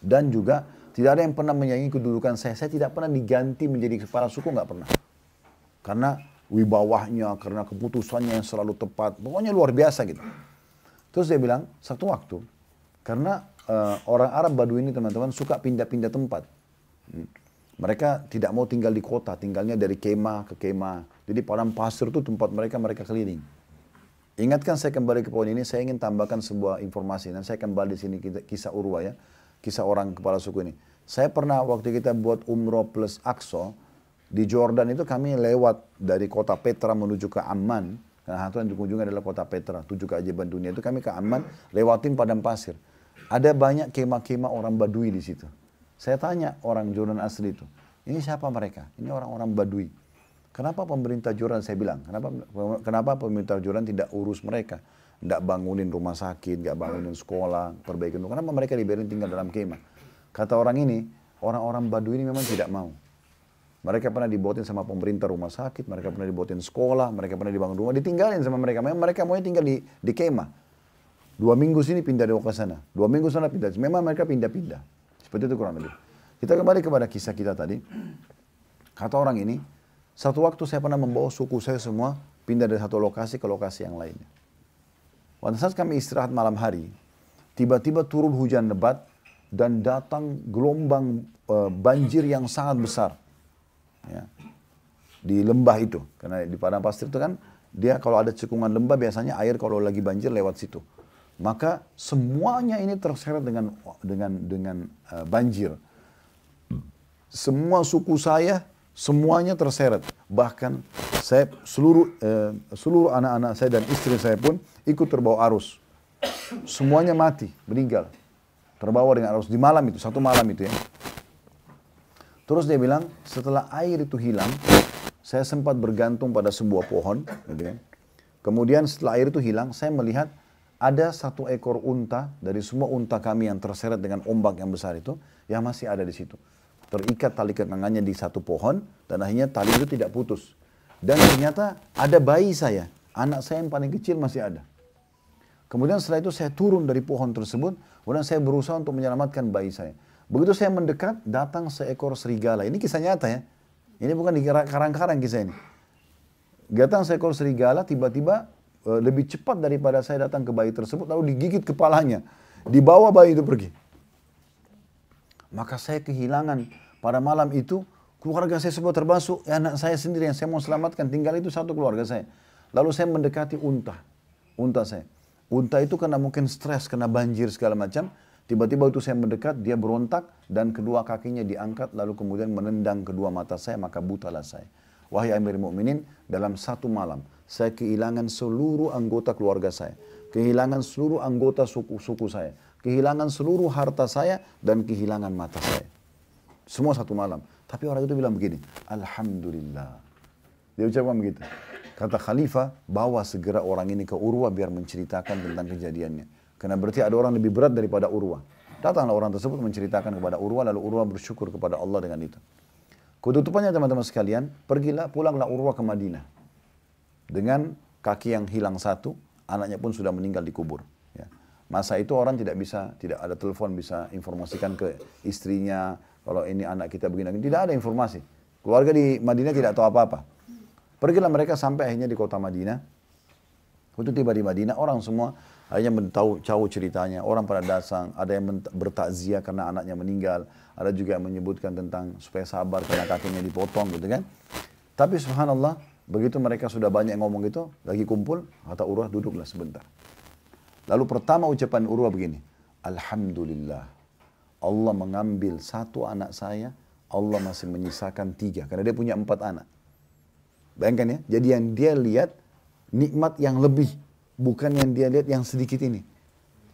Dan juga tidak ada yang pernah menyaingi kedudukan saya. Saya tidak pernah diganti menjadi kepala suku, nggak pernah. Karena wibawahnya, karena keputusannya yang selalu tepat. Pokoknya luar biasa gitu. Terus dia bilang, satu waktu, karena orang Arab Badui ini teman-teman suka pindah-pindah tempat. Mereka tidak mau tinggal di kota, tinggalnya dari kemah ke kemah. Jadi padang pasir itu tempat mereka keliling. Ingatkan saya kembali ke poin ini, saya ingin tambahkan sebuah informasi. Dan saya kembali di sini kisah Urwa ya, kisah orang kepala suku ini. Saya pernah waktu kita buat umroh plus Aqsa, di Jordan itu kami lewat dari kota Petra menuju ke Amman. Karena satu yang dikunjungi adalah kota Petra, 7 keajaiban dunia itu kami ke Amman, lewatin padang pasir. Ada banyak kemah-kemah orang Badui di situ. Saya tanya orang Jordan asli itu, ini siapa mereka? Ini orang-orang Badui. Kenapa pemerintah Jordan, saya bilang, kenapa pemerintah Jordan tidak urus mereka? Tidak bangunin rumah sakit, tidak bangunin sekolah, perbaikin. Kenapa mereka dibiarin tinggal dalam kemah? Kata orang ini, orang-orang Badui ini memang tidak mau. Mereka pernah dibuatin sama pemerintah rumah sakit, mereka pernah dibuatin sekolah, mereka pernah dibangun rumah, ditinggalin sama mereka. Memang mereka maunya tinggal di kemah. 2 minggu sini pindah ke sana, 2 minggu sana pindah. Memang mereka pindah-pindah. Seperti itu kurang lebih. Kita kembali kepada kisah kita tadi. Kata orang ini, satu waktu saya pernah membawa suku saya semua pindah dari satu lokasi ke lokasi yang lainnya. Pada saat kami istirahat malam hari, tiba-tiba turun hujan lebat dan datang gelombang banjir yang sangat besar. Ya. Di lembah itu, karena di padang pasir itu kan, dia kalau ada cekungan lembah biasanya air kalau lagi banjir lewat situ. Maka semuanya ini terseret dengan banjir. Semua suku saya semuanya terseret. Bahkan saya seluruh anak-anak saya dan istri saya pun ikut terbawa arus. Semuanya mati, meninggal. Terbawa dengan arus di malam itu, satu malam itu ya. Terus dia bilang, setelah air itu hilang, saya sempat bergantung pada sebuah pohon. Gitu kan. Kemudian setelah air itu hilang, saya melihat ada satu ekor unta dari semua unta kami yang terseret dengan ombak yang besar itu, yang masih ada di situ. Terikat tali kenangannya di satu pohon, dan akhirnya tali itu tidak putus. Dan ternyata ada bayi saya, anak saya yang paling kecil masih ada. Kemudian setelah itu saya turun dari pohon tersebut, kemudian saya berusaha untuk menyelamatkan bayi saya. Begitu saya mendekat, datang seekor serigala. Ini kisah nyata ya. Ini bukan di karang-karang kisah ini. Datang seekor serigala, tiba-tiba lebih cepat daripada saya datang ke bayi tersebut, lalu digigit kepalanya. Dibawa bayi itu pergi. Maka saya kehilangan pada malam itu, keluarga saya semua termasuk anak saya sendiri yang saya mau selamatkan. Tinggal itu satu keluarga saya. Lalu saya mendekati unta saya. Unta itu karena mungkin stres, kena banjir segala macam. Tiba-tiba itu saya mendekat, dia berontak dan kedua kakinya diangkat lalu kemudian menendang kedua mata saya, maka butalah saya. Wahai Amir Mu'minin, dalam satu malam saya kehilangan seluruh anggota keluarga saya. Kehilangan seluruh anggota suku saya. Kehilangan seluruh harta saya dan kehilangan mata saya. Semua satu malam. Tapi orang itu bilang begini, Alhamdulillah. Dia ucapkan begitu. Kata Khalifah, bawa segera orang ini ke Urwa biar menceritakan tentang kejadiannya. Karena berarti ada orang lebih berat daripada Urwa. Datanglah orang tersebut menceritakan kepada Urwa, lalu Urwa bersyukur kepada Allah dengan itu. Ketutupannya teman-teman sekalian, pulanglah Urwa ke Madinah. Dengan kaki yang hilang satu, anaknya pun sudah meninggal dikubur. Ya. Masa itu orang tidak ada telepon bisa informasikan ke istrinya, kalau ini anak kita begini, tidak ada informasi. Keluarga di Madinah tidak tahu apa-apa. Pergilah mereka sampai akhirnya di kota Madinah. Waktu tiba di Madinah, orang semua akhirnya tahu ceritanya. Orang pada datang, ada yang bertakziah karena anaknya meninggal. Ada juga yang menyebutkan tentang supaya sabar karena kakinya dipotong gitu kan. Tapi subhanallah, begitu mereka sudah banyak ngomong gitu, lagi kumpul, kata Urwah, duduklah sebentar. Lalu pertama ucapan Urwah begini, Alhamdulillah, Allah mengambil satu anak saya, Allah masih menyisakan 3, karena dia punya 4 anak. Bayangkan ya, jadi yang dia lihat nikmat yang lebih, bukan yang dia lihat yang sedikit ini.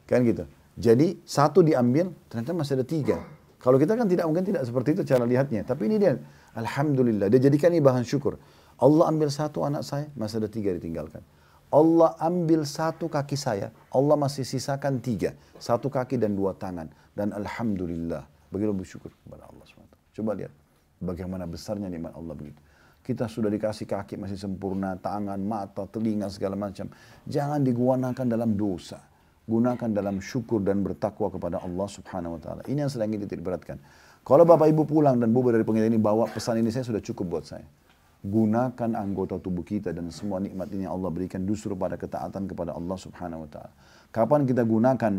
Kan gitu. Jadi satu diambil, ternyata masih ada 3. Kalau kita kan mungkin tidak seperti itu cara lihatnya. Tapi ini dia, Alhamdulillah, dia jadikan ini bahan syukur. Allah ambil satu anak saya, masih ada 3 ditinggalkan. Allah ambil satu kaki saya, Allah masih sisakan 3. 1 kaki dan 2 tangan. Dan Alhamdulillah. Begitu bersyukur kepada Allah SWT. Coba lihat bagaimana besarnya nikmat Allah begitu. Kita sudah dikasih kaki masih sempurna, tangan, mata, telinga, segala macam. Jangan digunakan dalam dosa. Gunakan dalam syukur dan bertakwa kepada Allah Subhanahu wa taala. Ini yang sedang kita beratkan. Kalau Bapak Ibu pulang dan Bu dari pengingat ini bawa pesan ini, saya sudah cukup buat saya. Gunakan anggota tubuh kita dan semua nikmat ini yang Allah berikan justru pada ketaatan kepada Allah Subhanahu wa taala. Kapan kita gunakan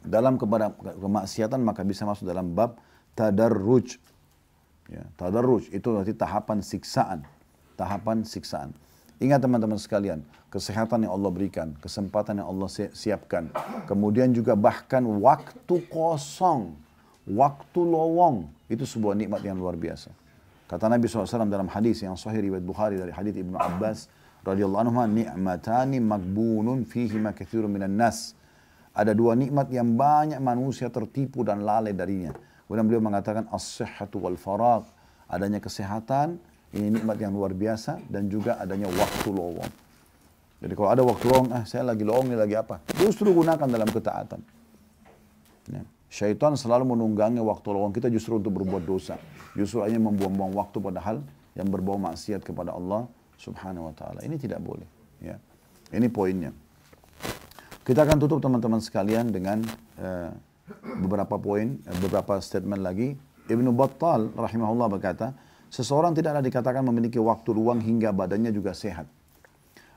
dalam kepada kemaksiatan, maka bisa masuk dalam bab tadarruj. Ya, tadarruj itu berarti tahapan siksaan. Tahapan siksaan. Ingat teman-teman sekalian, kesehatan yang Allah berikan, kesempatan yang Allah siapkan, kemudian juga bahkan waktu kosong, waktu lowong, itu sebuah nikmat yang luar biasa. Kata Nabi SAW dalam hadis yang sahih riwayat Bukhari dari hadis Ibnu Abbas radhiyallahu anhu, ni'matani magbunun fihima katsirun minan nas. Ada 2 nikmat yang banyak manusia tertipu dan lalai darinya. Kemudian beliau mengatakan as-sihhatu wal faragh, adanya kesehatan, ini nikmat yang luar biasa, dan juga adanya waktu lowong. Jadi kalau ada waktu lowong, saya lagi lowong, ini lagi apa? Justru gunakan dalam ketaatan. Ya. Syaitan selalu menunggangi waktu lowong kita justru untuk berbuat dosa. Justru hanya membuang-buang waktu padahal yang berbau maksiat kepada Allah Subhanahu wa taala. Ini tidak boleh. Ya. Ini poinnya. Kita akan tutup teman-teman sekalian dengan beberapa poin, beberapa statement lagi. Ibnu Battal rahimahullah berkata, seseorang tidaklah dikatakan memiliki waktu luang hingga badannya juga sehat.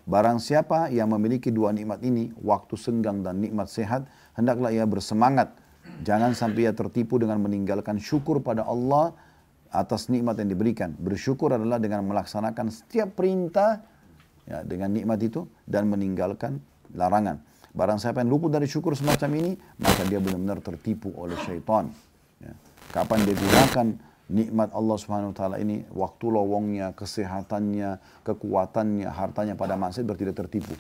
Barang siapa yang memiliki 2 nikmat ini, waktu senggang dan nikmat sehat, hendaklah ia bersemangat. Jangan sampai ia tertipu dengan meninggalkan syukur pada Allah atas nikmat yang diberikan. Bersyukur adalah dengan melaksanakan setiap perintah ya, dengan nikmat itu dan meninggalkan larangan. Barang siapa yang luput dari syukur semacam ini, maka dia benar-benar tertipu oleh syaitan. Ya. Kapan dia gunakan nikmat Allah Subhanahu wa taala ini, waktu lowongnya, kesehatannya, kekuatannya, hartanya pada maksiat, berarti dia tertipu.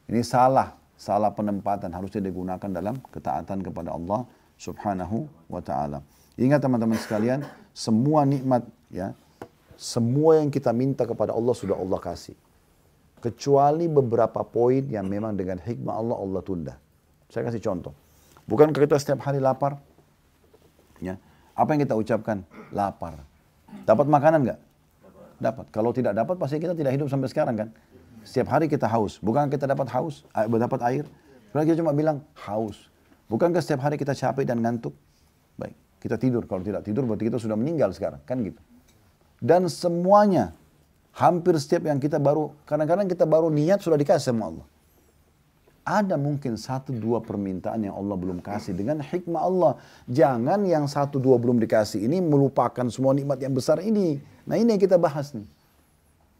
Ini salah penempatan, harusnya digunakan dalam ketaatan kepada Allah Subhanahu wa taala. Ingat teman-teman sekalian, semua nikmat ya, semua yang kita minta kepada Allah sudah Allah kasih. Kecuali beberapa poin yang memang dengan hikmah Allah, Allah tunda. Saya kasih contoh. Bukankah kita setiap hari lapar? Ya. Apa yang kita ucapkan? Lapar. Dapat makanan nggak? Dapat. Kalau tidak dapat, pasti kita tidak hidup sampai sekarang kan? Setiap hari kita haus. Bukankah kita dapat haus? Dapat air? Kalau kita cuma bilang haus. Bukankah setiap hari kita capek dan ngantuk? Baik. Kita tidur. Kalau tidak tidur, berarti kita sudah meninggal sekarang. Kan gitu. Dan semuanya, hampir setiap yang kita baru, kadang-kadang kita baru niat sudah dikasih sama Allah. Ada mungkin 1-2 permintaan yang Allah belum kasih dengan hikmah Allah. Jangan yang 1-2 belum dikasih ini melupakan semua nikmat yang besar ini. Nah ini yang kita bahas nih.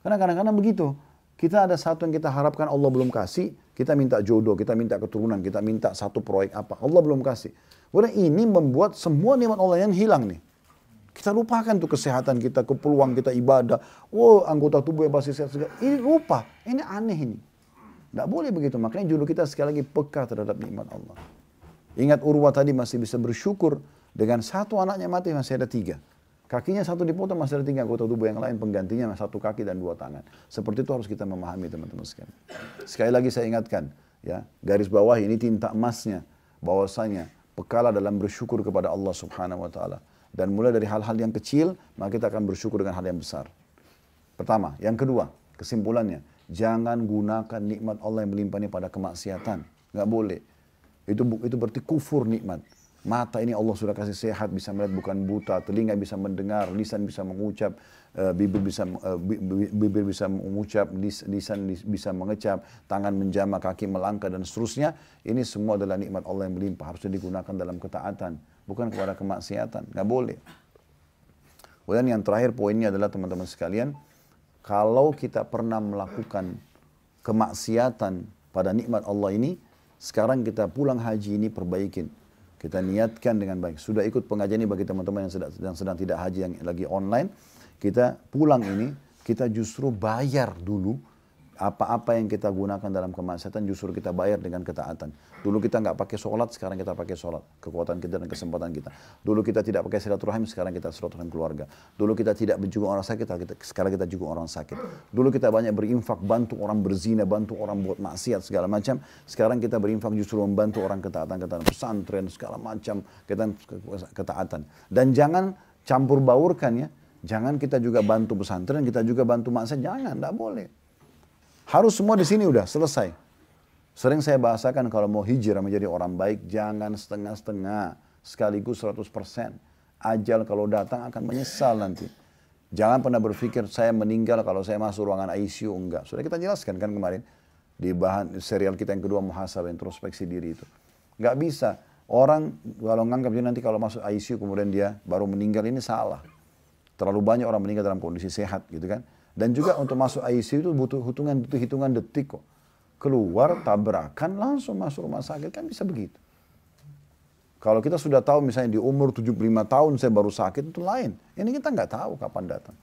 Karena kadang-kadang begitu. Kita ada satu yang kita harapkan Allah belum kasih. Kita minta jodoh, kita minta keturunan, kita minta satu proyek apa. Allah belum kasih. Kemudian ini membuat semua nikmat Allah yang hilang nih. Kita lupakan tuh kesehatan kita, kepeluang kita ibadah. Oh anggota tubuh yang masih sehat. Ini lupa. Ini aneh ini. Tidak boleh begitu. Makanya judul kita sekali lagi peka terhadap nikmat Allah. Ingat Urwa tadi masih bisa bersyukur. Dengan 1 anaknya mati masih ada 3. Kakinya 1 dipotong masih ada 3 anggota tubuh yang lain. Penggantinya 1 kaki dan 2 tangan. Seperti itu harus kita memahami teman-teman sekalian. Sekali lagi saya ingatkan. Ya, garis bawah ini tinta emasnya. Bahwasanya pekalah dalam bersyukur kepada Allah Subhanahu wa ta'ala. Dan mulai dari hal-hal yang kecil, maka kita akan bersyukur dengan hal yang besar. Pertama. Yang kedua, kesimpulannya. Jangan gunakan nikmat Allah yang melimpahnya pada kemaksiatan. Nggak boleh. Itu berarti kufur nikmat. Mata ini Allah sudah kasih sehat, bisa melihat bukan buta. Telinga bisa mendengar, lisan bisa mengucap, bibir bisa mengucap, lisan bisa mengecap, tangan menjama, kaki melangkah, dan seterusnya. Ini semua adalah nikmat Allah yang melimpah. Harusnya digunakan dalam ketaatan, bukan kepada kemaksiatan. Nggak boleh. Kemudian yang terakhir poinnya adalah teman-teman sekalian, kalau kita pernah melakukan kemaksiatan pada nikmat Allah ini, sekarang kita pulang haji ini perbaikin. Kita niatkan dengan baik. Sudah ikut pengajian ini bagi teman-teman yang sedang tidak haji, yang lagi online. Kita pulang ini, kita justru bayar dulu Apa-apa yang kita gunakan dalam kemaksiatan justru kita bayar dengan ketaatan. Dulu kita nggak pakai sholat, sekarang kita pakai sholat. Kekuatan kita dan kesempatan kita. Dulu kita tidak pakai silaturahim, sekarang kita silaturahim keluarga. Dulu kita tidak menjenguk orang sakit, sekarang kita jenguk orang sakit. Dulu kita banyak berinfak, bantu orang berzina, bantu orang buat maksiat segala macam. Sekarang kita berinfak justru membantu orang ketaatan pesantren segala macam, ketaatan. Dan jangan campur baurkan ya. Jangan kita juga bantu pesantren, kita juga bantu maksiat. Jangan, tidak boleh. Harus semua di sini udah selesai. Sering saya bahasakan kalau mau hijrah menjadi orang baik, jangan setengah-setengah, sekaligus 100%. Ajal kalau datang akan menyesal nanti. Jangan pernah berpikir saya meninggal kalau saya masuk ruangan ICU, enggak. Sudah kita jelaskan kan kemarin di bahan serial kita yang kedua, muhasabah, introspeksi diri itu. Enggak bisa. Orang kalau nganggap dia nanti kalau masuk ICU kemudian dia baru meninggal, ini salah. Terlalu banyak orang meninggal dalam kondisi sehat gitu kan. Dan juga untuk masuk ICU itu butuh hitungan detik kok. Keluar, tabrakan, langsung masuk rumah sakit. Kan bisa begitu. Kalau kita sudah tahu misalnya di umur 75 tahun saya baru sakit, itu lain. Ini kita nggak tahu kapan datang.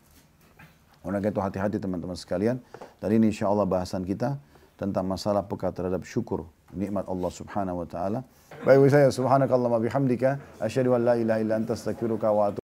Oleh itu hati-hati teman-teman sekalian. Dan ini insya Allah bahasan kita tentang masalah peka terhadap syukur. Nikmat Allah subhanahu wa ta'ala. Baik saya, subhanakallahumma bihamdika. Asyhadu an la ilaha illa anta astaghfiruka wa atubu